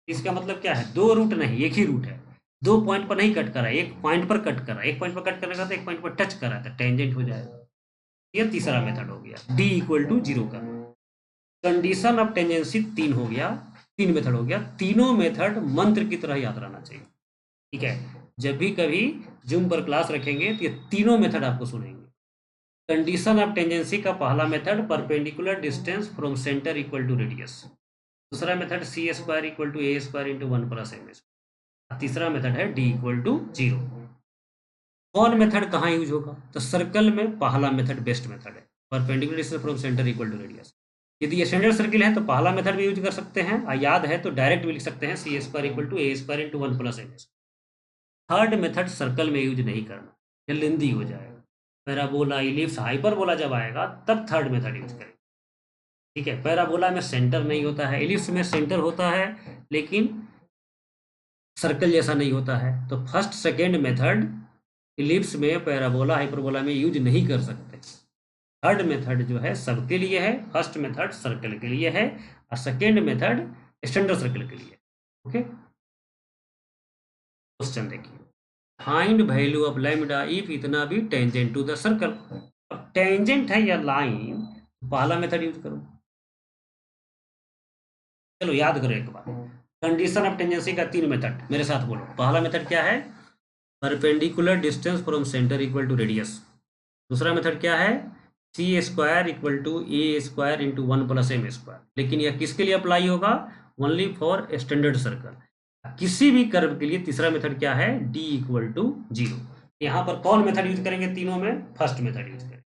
इसका मतलब क्या है, 2 रूट नहीं एक ही रूट है, 2 पॉइंट पर नहीं कट करा, 1 पॉइंट पर कट करा, 1 पॉइंट पर कट करेगा तो 1 पॉइंट पर टच करा तो टेंजेंट हो जाएगा। ये तीसरा मेथड हो गया डी इक्वल टू 0 का। कंडीशन ऑफ टेंजेंसी 3 हो गया, 3 मेथड हो गया। तीनों मेथड मंत्र की तरह याद रहना चाहिए। ठीक है, जब भी कभी जूम पर क्लास रखेंगे तो ये तीनों मेथड आपको सुनेंगे। कंडीशन ऑफ टेंजेंसी का पहला method perpendicular distance from centre equal to radius, दूसरा method c square equal to A square into 1 plus M square, तीसरा मेथड है डी इक्वल टू 0। कौन मेथड कहाँ यूज होगा, तो सर्कल में पहला मेथड बेस्ट मेथड है, perpendicular distance from centre equal to radius. यदि ये स्टैंडर्ड सर्किल है तो पहला मेथड भी यूज कर सकते हैं, और याद है तो डायरेक्ट भी लिख सकते हैं c square equal to A square into 1 plus M square. Third method circle में यूज नहीं करना, ये लेंदी हो जाएगा। पैराबोला इलिप्स हाइपरबोला जब आएगा तब थर्ड मेथड यूज करें। ठीक है, पैराबोला में सेंटर नहीं होता है, इलिप्स में सेंटर होता है लेकिन सर्कल जैसा नहीं होता है, तो फर्स्ट सेकेंड मेथड इलिप्स में पैराबोला हाइपरबोला में यूज नहीं कर सकते। थर्ड मेथड जो है सबके लिए है, फर्स्ट मेथड सर्कल के लिए है और सेकेंड मेथड स्टैंडर्ड सर्कल के लिए। ओके, क्वेश्चन देखिए, find value of lambda if इतना भी टेंजेंट टू द सर्कल। अब टेंजेंट है या लाइन, पहला मेथड यूज करो। चलो याद करो एक बार, कंडीशन ऑफ टेंजेंसी का 3 मेथड, मेरे साथ बोलो। पहला मेथड क्या है? Perpendicular distance from centre equal to radius. दूसरा मेथड क्या है? C square equal to A square into 1 plus M square. लेकिन यह किसके लिए अप्लाई होगा? Only for standard circle. किसी भी कर्व के लिए तीसरा मेथड क्या है? D equal to 0। यहाँ पर कौन मेथड यूज करेंगे तीनों में? फर्स्ट मेथड यूज करेंगे।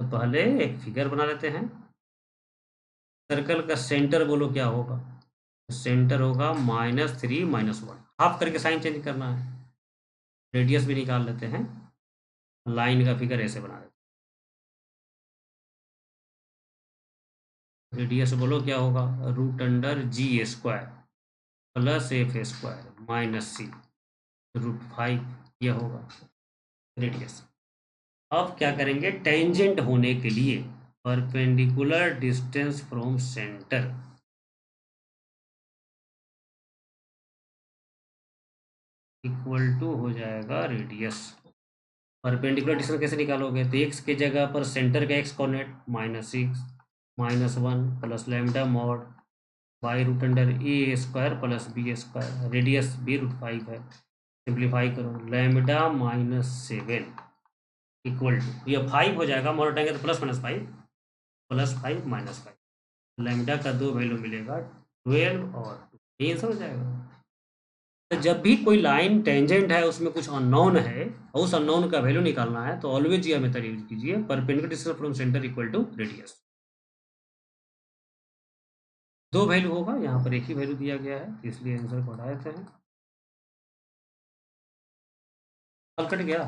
तो पहले एक फिगर बना लेते हैं। सर्कल का सेंटर बोलो क्या होगा? सेंटर होगा -3 -1। हाफ करके साइन चेंज करना है। रेडियस भी निकाल लेते हैं। लाइन का फिगर ऐसे बना देते हैं। रेडियस बोलो क्या होगा? √g² plus f² minus c √5, यह होगा रेडियस। अब क्या करेंगे? टेंजेंट होने के लिए perpendicular distance from centre equal to हो जाएगा रेडियस। परपेंडिकुलर डिस्टेंस कैसे निकालोगे? तो x के जगह पर सेंटर का x coordinate -6 -1 plus lambda mod y√a² plus b²। Radius b√5 है। सिंप्लीफाई करो, लैम्डा -7 इक्वल टू, ये 5 हो जाएगा, मॉड हटाएंगे तो +-5 +5 -5। लैम्डा का 2 वैल्यू मिलेगा 12 और 2, ये आंसर हो जाएगा। तो जब भी कोई लाइन टेंजेंट है, उसमें कुछ अननोन है और उस अननोन का वैल्यू निकालना है, तो ऑलवेज यह मेथड यूज कीजिए, perpendicular distance from centre equal to radius. 2 value होगा, यहाँ पर एक ही वैल्यू दिया गया है, इसलिए आंसर को हटा देते हैं। हल कट गया,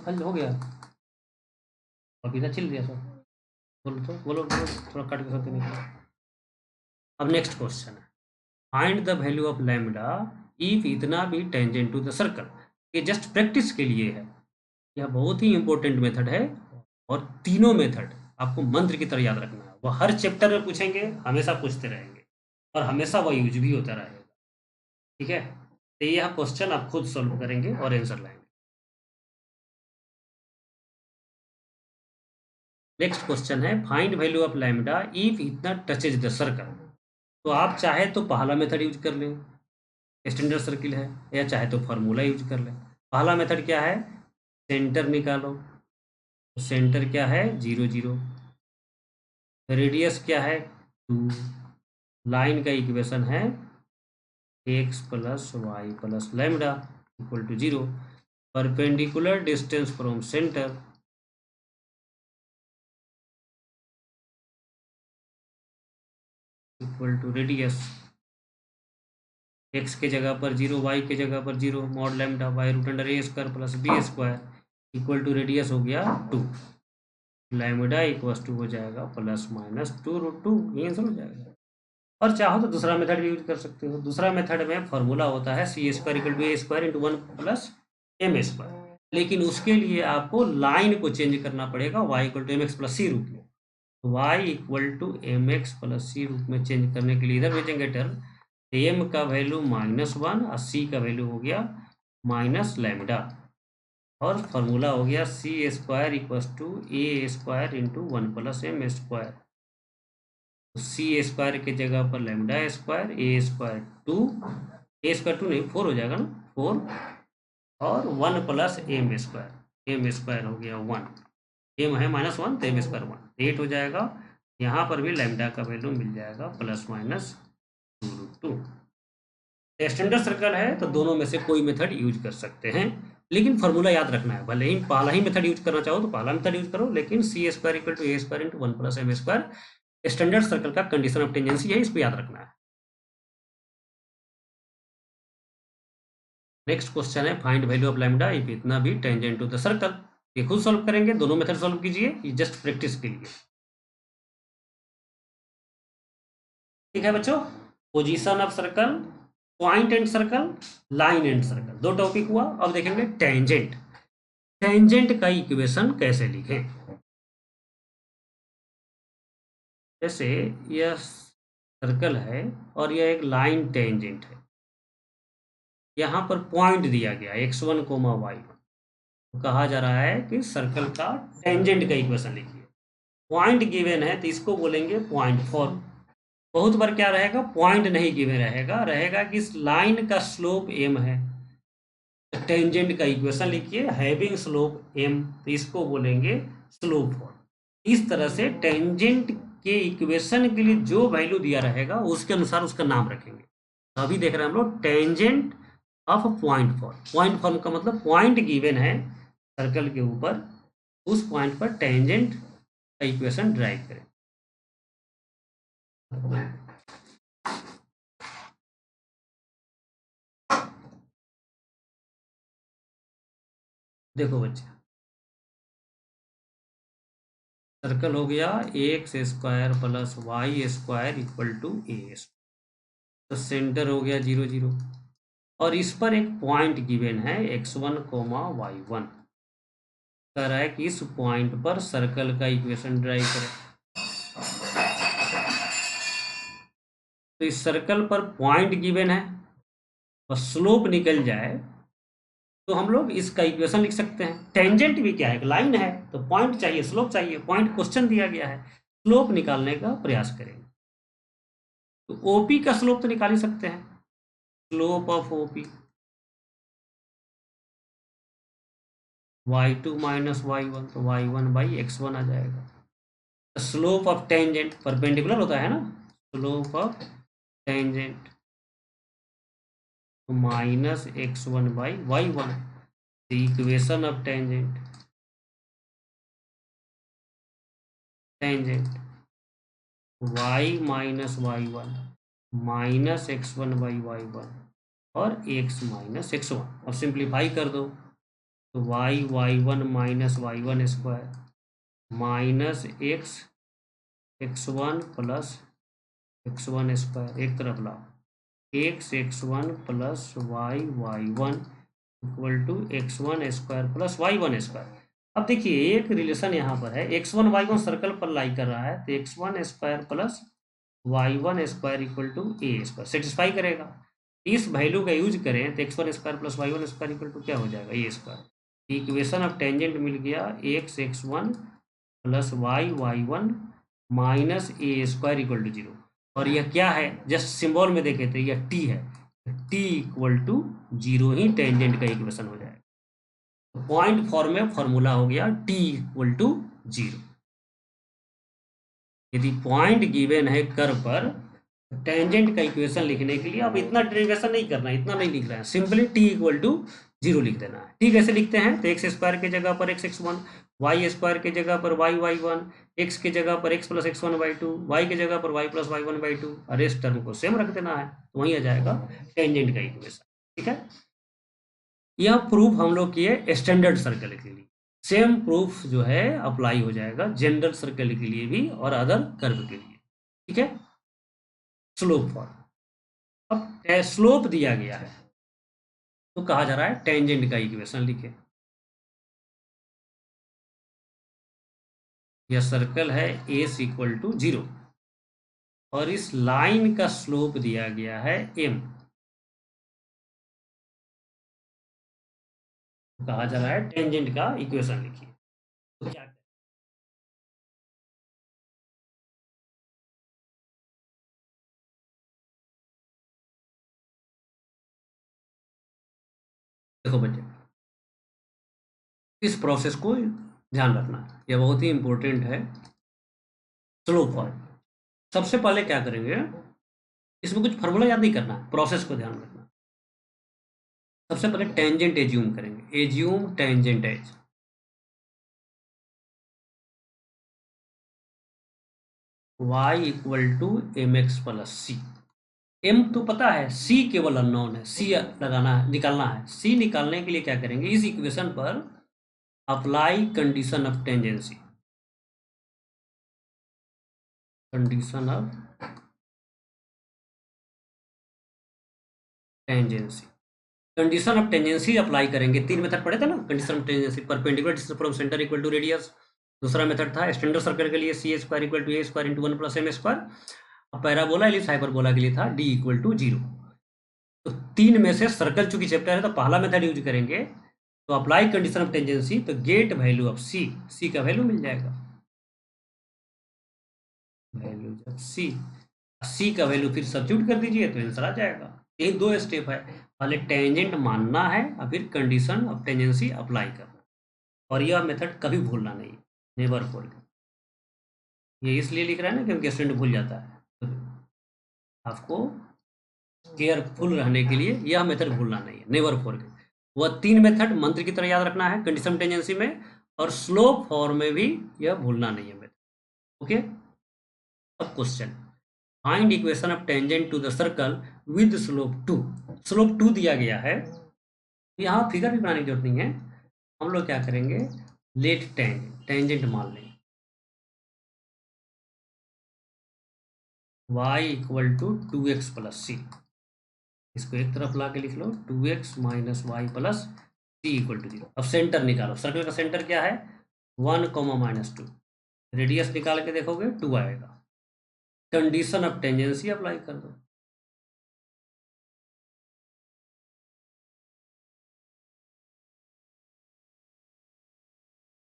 हल हो गया, और इधर चिल दिया सर। बोलो थोड़ा कट के सकते नहीं। अब नेक्स्ट क्वेश्चन है, find the value of lambda if इतना भी टेंजेंट टू द सर्कल। ये जस्ट प्रैक्टिस के लिए है, यह बहुत ही इंपॉर्टेंट मेथड है, और तीनों मेथड आपको मंत्र की तरह याद रखना है। वह हर चैप्टर में पूछेंगे, हमेशा पूछते रहेंगे, और हमेशा वह यूज भी होता रहेगा। ठीक है, तो यह क्वेश्चन आप खुद सॉल्व करेंगे और आंसर लाएंगे। नेक्स्ट क्वेश्चन है, find value of lambda if इतना टचेज द सर्कल। तो आप चाहे तो पहला मेथड यूज कर लें, स्टैंडर्ड सर्किल है, या चाहे तो फार्मूला यूज कर लें। पहला मेथड क्या है? सेंटर निकालो। सेंटर क्या है? 0 0। रेडियस क्या है? 2। लाइन का इक्वेशन है x plus Y plus lambda equal to 0। Perpendicular distance from centre equal to radius. x के जगह पर 0, y के जगह पर 0, mod lambda y√a² plus b² equal to radius हो गया 2। लैम्डा इक्वल टू हो जाएगा ±2√2, ये आंसर हो जाएगा। और चाहो तो दूसरा मेथड भी यूज कर सकते हो। दूसरा मेथड में फॉर्मूला होता है c² equal to a² into 1 plus m²। लेकिन उसके लिए आपको लाइन को चेंज करना पड़ेगा, y equal to mx plus c रूप में। y equal to mx plus c रूप में चेंज करने के लिए इधर भेजेंगे टर्म, m का वैल्यू -1 और c का वैल्यू हो गया माइनस लैम्डा, और फार्मूला हो गया c² equal to a² into 1 plus m²। c² के जगह पर λ², a² 2, a² 2 नहीं 4 हो जाएगा ना, 4 और 1 प्लस m² हो गया 1, m है -1 तो m² 1, 8 हो जाएगा। यहाँ पर भी लैम्डा का वैल्यू मिल जाएगा ±2√2। स्टैंडर्ड सर्कल है तो दोनों में से कोई मेथड यूज कर सकते हैं, लेकिन फार्मूला याद रखना है। भले ही पहला ही मेथड यूज करना चाहो तो पहला मेथड यूज करो, लेकिन c² equal to a² into 1 plus m² standard circle का कंडीशन ऑफ टेंजेंसी है, इसको याद रखना है। नेक्स्ट क्वेश्चन है, find value of lambda if इतना भी टेंजेंट टू द सर्कल। ये खुद सॉल्व करेंगे, दोनों मेथड सॉल्व कीजिए, ये जस्ट प्रैक्टिस के लिए। ठीक है बच्चों, position of circle, point and circle, line and circle, 2 topic हुआ। अब देखेंगे टेंजेंट। टेंजेंट का इक्वेशन कैसे लिखें? जैसे यह सर्कल है और यह एक लाइन टेंजेंट है, यहाँ पर पॉइंट दिया गया x1, y1, तो कहा जा रहा है कि सर्कल का टेंजेंट का इक्वेशन लिखिए। पॉइंट गिवन है तो इसको बोलेंगे पॉइंट फॉर्म। बहुत बार क्या रहेगा, पॉइंट नहीं गिवन रहेगा कि इस लाइन का स्लोप m है। टेंजेंट का इक्वेशन लिखिए, हैविंग स्लोप m, तो इसको बोलेंगे स्लोप फॉर्म। इस तरह से टेंजेंट के इक्वेशन के लिए जो वैल्यू दिया रहेगा उसके अनुसार उसका नाम रखेंगे। तो अभी देख रहे हैं हम लोग tangent of point form. Point form का मतलब पॉइंट गिवन है सर्कल के ऊपर, उस पॉइंट पर टेंजेंट का इक्वेशन ड्राइव करें। देखो बच्चे, सर्कल हो गया x square plus Y square equal to a, तो सेंटर हो गया 0 0, और इस पर एक पॉइंट गिवन है x1 y1। कह रहा है कि इस पॉइंट पर सर्कल का इक्वेशन ड्राइव करें। तो इस सर्कल पर पॉइंट गिवन है और स्लोप निकल जाए तो हम लोग इसका इक्वेशन लिख सकते हैं। टेंजेंट भी क्या है, एक लाइन है, तो पॉइंट चाहिए, स्लोप चाहिए। पॉइंट क्वेश्चन दिया गया है, स्लोप निकालने का प्रयास करेंगे। तो ओपी का स्लोप तो निकाल ही सकते हैं, slope of OP y2 minus y1, तो y1 बाई x1 आ जाएगा। स्लोप ऑफ टेंजेंट परपेंडिकुलर होता है ना, slope of tangent minus x1 by y1, equation of tangent, tangent y minus y1 minus x1 by y1 और x minus x1। अब simplify कर दो तो y1 minus y1 square minus x1 plus x1 square, एक तरफ लाओ, x1 plus y1 equal to x1 square plus y1 square. अब देखिए एक रिलेशन यहाँ पर है, x1 y1 सर्कल पर लाई कर रहा है, तो x1 square plus y1 square equal to A square satisfy करेगा। इस वैल्यू का यूज करें तो x1 square plus y1 square equal to क्या हो जाएगा, A square. Equation of tangent मिल गया x1 plus y1 minus A square equal to 0। और यह क्या है, जस्ट सिंबल में देखे तो यह t है, t इक्वल टू 0 ही टेंजेंट का इक्वेशन हो जाएगा। तो पॉइंट फॉर्म में फॉर्मूला हो गया t इक्वल टू 0। यदि पॉइंट गिवन है कर्व पर, टेंजेंट का इक्वेशन लिखने के लिए अब इतना डेरिवेशन नहीं करना है, इतना नहीं लिख रहे हैं, सिंपली t इक्वल टू 0 लिख देना है। t कैसे लिखते हैं, तो एक्स स्क्वायर के जगह पर x1, वाई स्क्वायर के जगह पर y1, x के जगह पर x प्लस x1/2, y के जगह पर y प्लस y1/2, और रेस्ट टर्म को सेम रख देना है, तो वहीं आ जाएगा टेंजेंट का इक्वेशन। ठीक है, यह प्रूफ हम लोग किए स्टैंडर्ड सर्कल के लिए। सेम प्रूफ जो है अप्लाई हो जाएगा जनरल सर्कल के लिए भी और अदर कर्व के लिए। ठीक है, स्लोप फॉर्म। अब स्लोप दिया गया है तो कहा जा रहा है टेंजेंट का इक्वेशन लिखे। यह सर्कल है एस इक्वल टू 0 और इस लाइन का स्लोप दिया गया है m। कहा जा रहा है टेंजेंट का इक्वेशन लिखिए। तो क्या, देखो बच्चे, इस प्रोसेस को ध्यान रखना, यह बहुत ही इंपॉर्टेंट है। स्लोप फॉर्म, सबसे पहले क्या करेंगे, इसमें कुछ फार्मूला याद नहीं करना, प्रोसेस को ध्यान रखना। सबसे पहले टेंजेंट एज्यूम करेंगे, assume tangent as y equal to M x plus C. m तो पता है, c केवल अननोन है, c लगाना है, निकालना है। c निकालने के लिए क्या करेंगे, इस इक्वेशन पर apply condition of tangency, condition of tangency, condition of tangency apply करेंगे। तीन मेथड पढ़े थे ना condition of tangency, perpendicular distance from centre equal to radius, दूसरा मेथड था स्टैंडर्ड सर्कल के लिए c square equal to A square into 1 plus M square, और पैराबोला एलिप्स हाइपरबोला के लिए था डी इक्वल टू 0। तो तीन में से सर्कल चूंकि चैप्टर है तो पहला मेथड यूज करेंगे, तो अप्लाई कंडीशन ऑफ टेंजेंसी, तो गेट वैल्यू ऑफ सी, सी का वैल्यू मिल जाएगा, वैल्यू ऑफ सी सी का वैल्यू फिर सब्स्टिट्यूट कर दीजिए तो आंसर आ जाएगा। यही दो स्टेप है, पहले टेंजेंट मानना है और फिर कंडीशन ऑफ टेंजेंसी अप्लाई करना। और यह मेथड कभी भूलना नहीं, नेवर फॉरगेट। ये इसलिए लिख रहा है ना क्योंकि स्टूडेंट भूल जाता है, तो आपको केयरफुल रहने के लिए यह मेथड भूलना नहीं है, नेवर फॉरगेट। वह 3 मेथड मंत्र की तरह याद रखना है कंडीशन टेंजेंसी में, और स्लोप फॉर्म में भी यह भूलना नहीं है मेथड। ओके, अब question, find equation of tangent to the circle with slope 2। Slope 2 दिया गया है, यहाँ फिगर भी बनाने की जरूरत नहीं है। हम लोग क्या करेंगे, लेट टेंजेंट मान लें y equal to 2x plus c. इसको एक तरफ ला के लिख लो, 2x minus y plus C equal to 0। अब सेंटर निकालो, सर्कल का सेंटर क्या है 1 कोमा माइनस 2, रेडियस निकाल के देखोगे 2 आएगा। कंडीशन ऑफ टेंजेंसी अप्लाई कर दो,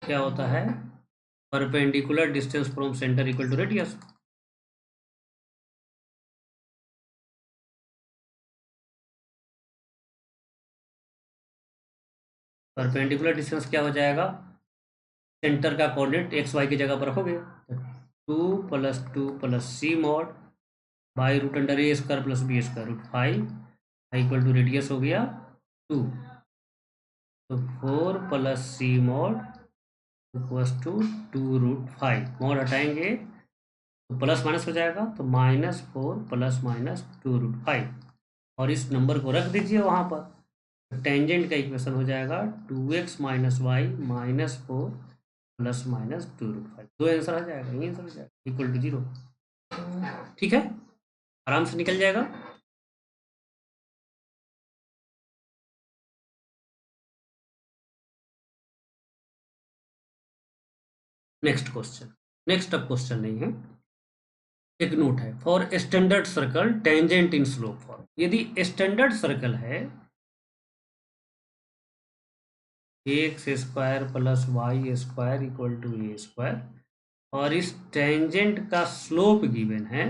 क्या होता है, perpendicular distance from centre equal to radius. Perpendicular distance क्या हो जाएगा, सेंटर का कोऑर्डिनेट एक्स वाई की जगह पर रखोगे, 2 plus C mod by root under A square plus B square root 5 equal to radius हो गया 2, तो 4 plus C mod equals to 2 root 5, mod हटाएंगे तो प्लस माइनस हो जाएगा, तो -4 प्लस माइनस 2 रूट 5, और इस नंबर को रख दीजिए वहाँ पर। टेंजेंट का इक्वेशन हो जाएगा 2x minus Y minus 4 plus minus 2 root 5। दो आंसर आ जाएगा, ये आंसर हो जाएगा इक्वल टू 0। ठीक है, आराम से निकल जाएगा। नेक्स्ट क्वेश्चन, नेक्स्ट अब क्वेश्चन नहीं है, एक नोट है। For standard circle tangent in slope form, यदि स्टैंडर्ड सर्कल है x square plus Y square equal to A square, और इस टेंजेंट का स्लोप गिवन है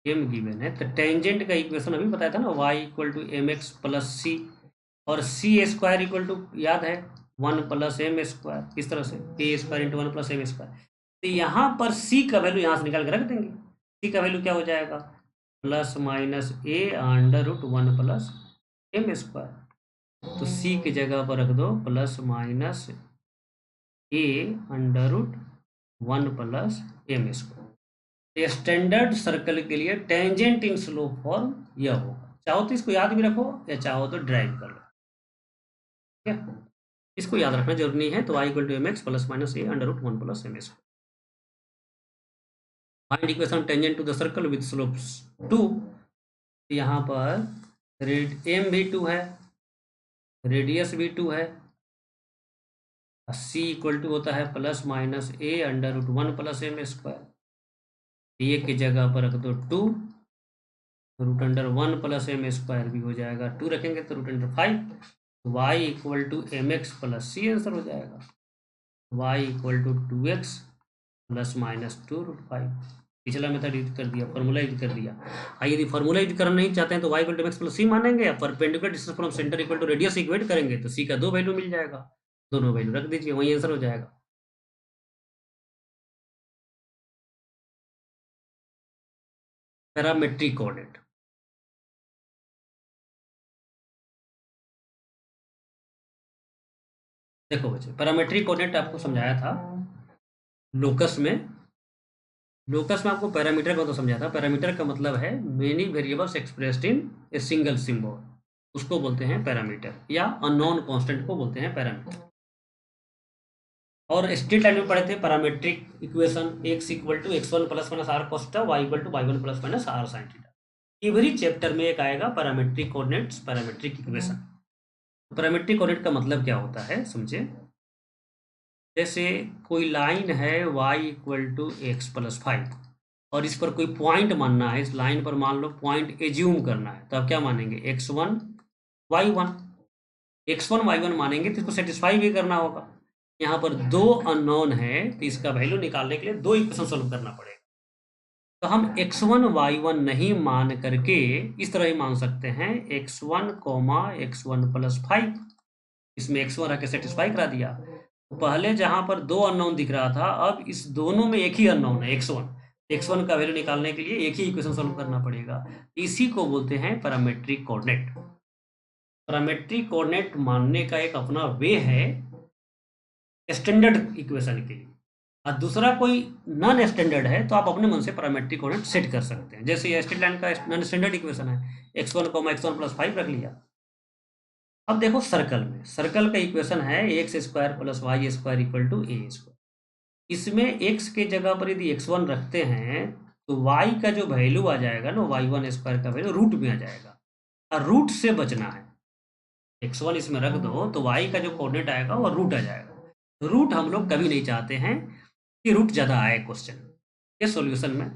m गिवन है, तो टेंजेंट का इक्वेशन अभी बताया था ना, y equal to M x plus c, और सी स्क्वायर इक्वल टू याद है 1 प्लस एम स्क्वायर, इस तरह से a square into 1 plus M square. तो यहाँ पर सी का वैल्यू यहाँ से निकाल के रख देंगे, सी का वैल्यू क्या हो जाएगा प्लस माइनस ए under root 1 plus M square, तो सी की जगह पर रख दो प्लस माइनस ए under root 1 plus M square. Standard circle के लिए टेंजेंट इन स्लोप फॉर्म यह होगा, चाहो तो इसको याद भी रखो या चाहो तो ड्राइव कर लो, ठीक है, इसको याद रखना जरूरी नहीं है। तो y equal to M x plus minus A under root 1 plus M square. Find equation tangent to the circle with slope 2, यहाँ पर एम भी 2 है, रेडियस भी 2 है, सी इक्वल टू होता है plus minus A under root 1 plus M square, a की जगह पर रख दो 2, root under 1 plus M square भी हो जाएगा, 2 रखेंगे तो root under 5, y equal to M x plus c answer हो जाएगा, y equal to 2x plus minus 2 root 5। पिछला मेथड यूज कर दिया, फॉर्मूला यूज कर दिया। यदि फॉर्मूला यूज करना नहीं चाहते हैं तो y equal to M x plus c मानेंगे, या perpendicular distance from centre equal to radius equate करेंगे तो सी का 2 वैल्यू मिल जाएगा, दोनों वैल्यू रख दीजिए, वही आंसर हो जाएगा। पैरामेट्रिक कोऑर्डिनेट, देखो बच्चे पैरामेट्रिक कोऑर्डिनेट आपको समझाया था लोकस में, लोकस में आपको पैरामीटर को तो समझाया था। पैरामीटर का मतलब है many variables expressed in a single symbol, उसको बोलते हैं पैरामीटर, या अननोन कांस्टेंट को बोलते हैं पैरामीटर। और स्ट्रेट लाइन में पढ़े थे parametric equation x equal to x1 plus minus R cos theta, y equal to y1 plus minus R sine theta. Every chapter में एक आएगा parametric coordinates, parametric equation. Parametric coordinate का मतलब क्या होता है समझे, जैसे कोई लाइन है y equal to X plus 5, और इस पर कोई पॉइंट मानना है, इस लाइन पर मान लो पॉइंट एज्यूम करना है, तो आप क्या मानेंगे x1 y1, x1 y1 मानेंगे तो इसको सेटिस्फाई भी करना होगा। यहाँ पर 2 अननोन है तो इसका वैल्यू निकालने के लिए 2 इक्वेशन सोल्व करना पड़ेगा। तो हम x1 y1 नहीं मान करके इस तरह ही मान सकते हैं x1 x1 प्लस 5। इसमें x1 रख के सेटिस्फाई करा दिया। तो पहले जहां पर दो अननोन दिख रहा था, अब इस दोनों में एक ही अननोन है x1 का वैल्यू निकालने के लिए एक ही इक्वेशन सॉल्व करना पड़ेगा। इसी को बोलते हैं पैरामेट्रिक कोऑर्डिनेट। पैरामेट्रिक कोऑर्डिनेट मानने का एक अपना वे है स्टैंडर्ड इक्वेशन के लिए, और दूसरा कोई नॉन स्टैंडर्ड है तो आप अपने मन से पैरामेट्रिक कोऑर्डिनेट सेट कर सकते हैं। जैसे ये स्ट्रेट लाइन का नॉन स्टैंडर्ड इक्वेशन है, x1 प्लस 5 रख लिया। अब देखो सर्कल का इक्वेशन है x square plus Y square equal to A square. इसमें x के जगह पर यदि x1 रखते हैं तो y का जो वैल्यू आ जाएगा ना, y1 स्क्वायर का वैल्यू रूट में आ जाएगा, और रूट से बचना है। x1 इसमें रख दो तो y का जो कोऑर्डिनेट आएगा वो रूट आ जाएगा। रूट हम लोग कभी नहीं चाहते हैं कि रूट ज़्यादा आए क्वेश्चन के सॉल्यूशन में,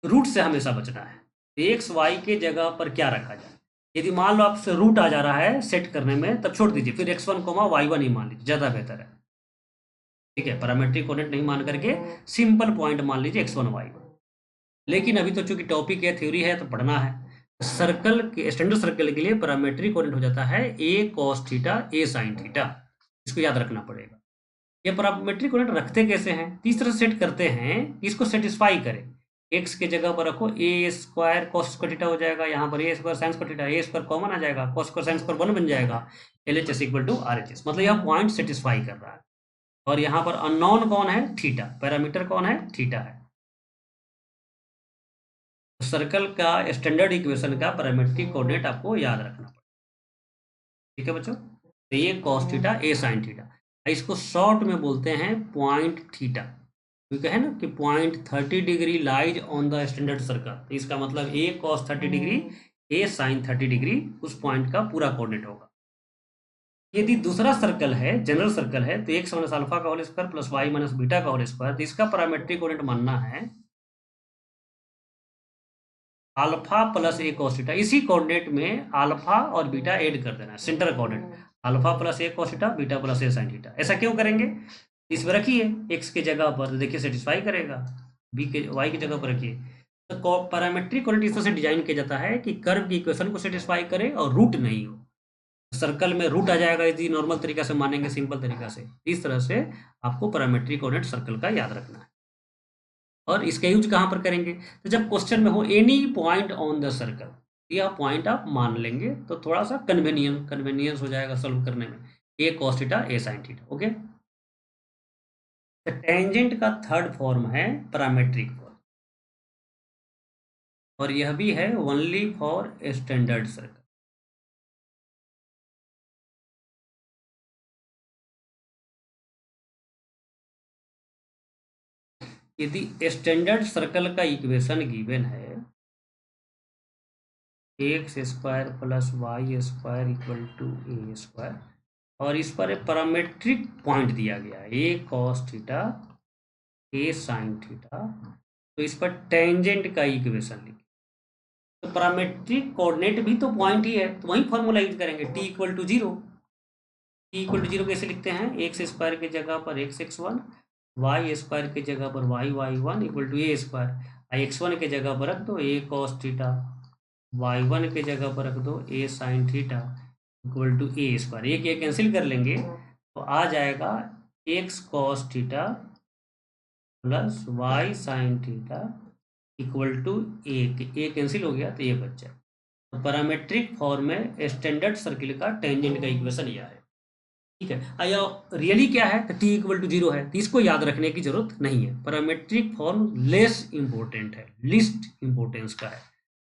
रूट से हमेशा बचना है। एक्स वाई के जगह पर क्या रखा जाए, यदि मान लो आपसे रूट आ जा रहा है सेट करने में, तब छोड़ दीजिए, फिर x1 y1 ही मान लीजिए, ज़्यादा बेहतर है। ठीक है, पैरामेट्रिक कोऑर्डिनेट नहीं मान करके सिंपल पॉइंट मान लीजिए x1 y1। लेकिन अभी तो चूंकि टॉपिक है, थ्योरी है, तो पढ़ना है। सर्कल के स्टैंडर्ड सर्कल के लिए पैरामेट्रिक कोऑर्डिनेट हो जाता है a cos theta a sin theta. इसको याद रखना पड़ेगा। ये पैरामेट्रिक कोऑर्डिनेट रखते कैसे हैं, इस तरह सेट करते हैं इसको सेटिस्फाई करे। x के जगह पर रखो a square cos square theta हो जाएगा, यहाँ पर a square sine square theta, a square common आ जाएगा, कॉस स्क्वायर साइन स्क्वायर 1 बन जाएगा, LHS इक्वल टू RHS। मतलब यह पॉइंट सेटिस्फाई कर रहा है। और यहाँ पर अननोन कौन है, थीटा, पैरामीटर कौन है, थीटा है। सर्कल का स्टैंडर्ड इक्वेशन का पैरामेट्रिक कोऑर्डिनेट आपको याद रखना पड़ेगा। ठीक है बच्चों, तो ये कॉस थीटा ए साइन थीटा, इसको शॉर्ट में बोलते हैं पॉइंट थीटा, क्योंकि है ना कि point 30 degree lies on the standard circle. तो इसका मतलब ए कॉस 30 डिग्री ए साइन 30 डिग्री उस पॉइंट का पूरा कोऑर्डिनेट होगा। यदि दूसरा सर्कल है, जनरल सर्कल है, तो एक्स माइनस अल्फा का whole square plus Y minus beta का होल स्क्वायर, तो इसका पैरामेट्रिक कोऑर्डिनेट मानना है alpha plus A cos theta. इसी कोऑर्डिनेट में अल्फा और बीटा ऐड कर देना है, centre coordinate alpha plus A cos theta beta plus A sin theta. ऐसा क्यों करेंगे, इस पर रखिए x के जगह पर, तो देखिए सेटिस्फाई करेगा। b के y की जगह पर रखिए। तो पैरामेट्रिक कोऑर्डिनेट इस तरह से डिजाइन किया जाता है कि कर्व की इक्वेशन को सेटिस्फाई करे और रूट नहीं हो। सर्कल में रूट आ जाएगा यदि नॉर्मल तरीका से मानेंगे, सिंपल तरीका से। इस तरह से आपको पैरामेट्रिक कोऑर्डिनेट सर्कल का याद रखना है। और इसका यूज कहाँ पर करेंगे, तो जब क्वेश्चन में हो any point on the circle, यह पॉइंट आप मान लेंगे तो थोड़ा सा कन्वीनियंस हो जाएगा सॉल्व करने में। A cos theta A sin theta. Okay, tangent का थर्ड फॉर्म है पैरामेट्रिक फॉर्म, और यह भी है ओनली फॉर स्टैंडर्ड सर्कल। यदि स्टैंडर्ड सर्कल का इक्वेशन गिवन है x square plus Y square equal to A square, और इस पर एक पैरामेट्रिक पॉइंट दिया गया है A cos theta A sin theta, तो इस पर टेंजेंट का इक्वेशन लिखिए। तो पैरामेट्रिक कोऑर्डिनेट भी तो पॉइंट ही है, तो वही फॉर्मूला यूज करेंगे, t equal to zero. T equal to zero कैसे लिखते हैं, एक्स स्क्वायर के जगह पर x1, वाई स्क्वायर के जगह पर y1 equal to A square, x1 के जगह पर रख दो ए cos थीटा, y1 के जगह पर रख दो A sin theta equal to A square. एक ये कैंसिल कर लेंगे तो आ जाएगा X cos theta plus Y sin theta equal to A cancel हो गया तो ये बच जाए। तो पैरामेट्रिक फॉर्म में स्टैंडर्ड सर्किल का टेंजेंट का इक्वेशन यह है। ठीक है, आया रियली क्या है, तो टी इक्वल टू जीरो है, तो इसको याद रखने की जरूरत नहीं है। पैरामेट्रिक फॉर्म लेस इंपॉर्टेंट है, लिस्ट इंपॉर्टेंस का है,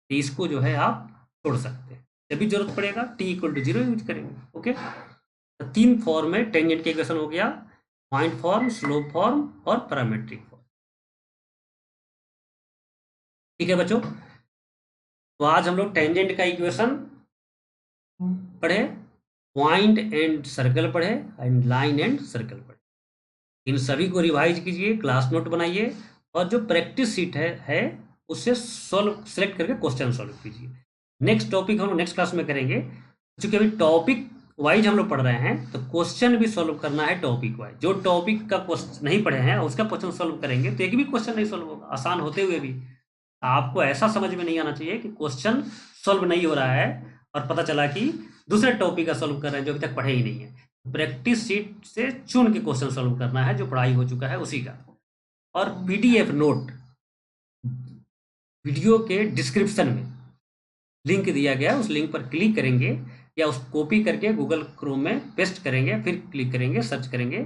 तो इसको जो है आप छोड़ सकते हैं। जब भी जरूरत पड़ेगा T equal to zero use करेंगे। ओके, तो तीन फॉर्म में टेंजेंट का इक्वेशन हो गया, पॉइंट फॉर्म, स्लोप फॉर्म और पैरामेट्रिक फॉर्म। ठीक है बच्चों, तो आज हम लोग टेंजेंट का इक्वेशन पढ़े, पॉइंट एंड सर्कल पढ़े, एंड लाइन एंड सर्कल पढ़े। इन सभी को रिवाइज कीजिए, क्लास नोट बनाइए, और जो प्रैक्टिस सीट है उससे सॉल्व सेलेक्ट करके क्वेश्चन सॉल्व कीजिए। नेक्स्ट टॉपिक हम नेक्स्ट क्लास में करेंगे, क्योंकि अभी टॉपिक वाइज हम लोग पढ़ रहे हैं, तो क्वेश्चन भी सॉल्व करना है टॉपिक वाइज। जो टॉपिक का क्वेश्चन नहीं पढ़े हैं उसका क्वेश्चन सॉल्व करेंगे तो एक भी क्वेश्चन नहीं सॉल्व होगा, आसान होते हुए भी। आपको ऐसा समझ में नहीं आना चाहिए कि क्वेश्चन सॉल्व नहीं हो रहा है और पता चला कि दूसरे टॉपिक का सॉल्व कर रहे हैं जो अभी तक पढ़े ही नहीं है। प्रैक्टिस शीट से चुन के क्वेश्चन सॉल्व करना है, जो पढ़ाई हो चुका है उसी का। और पीडीएफ नोट वीडियो के डिस्क्रिप्शन में लिंक दिया गया है, उस लिंक पर क्लिक करेंगे या उस कॉपी करके गूगल क्रोम में पेस्ट करेंगे, फिर क्लिक करेंगे, सर्च करेंगे,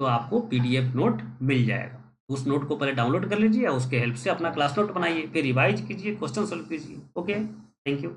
तो आपको पीडीएफ नोट मिल जाएगा। उस नोट को पहले डाउनलोड कर लीजिए, उसके हेल्प से अपना क्लास नोट बनाइए, फिर रिवाइज कीजिए, क्वेश्चन सॉल्व कीजिए। Okay, thank you.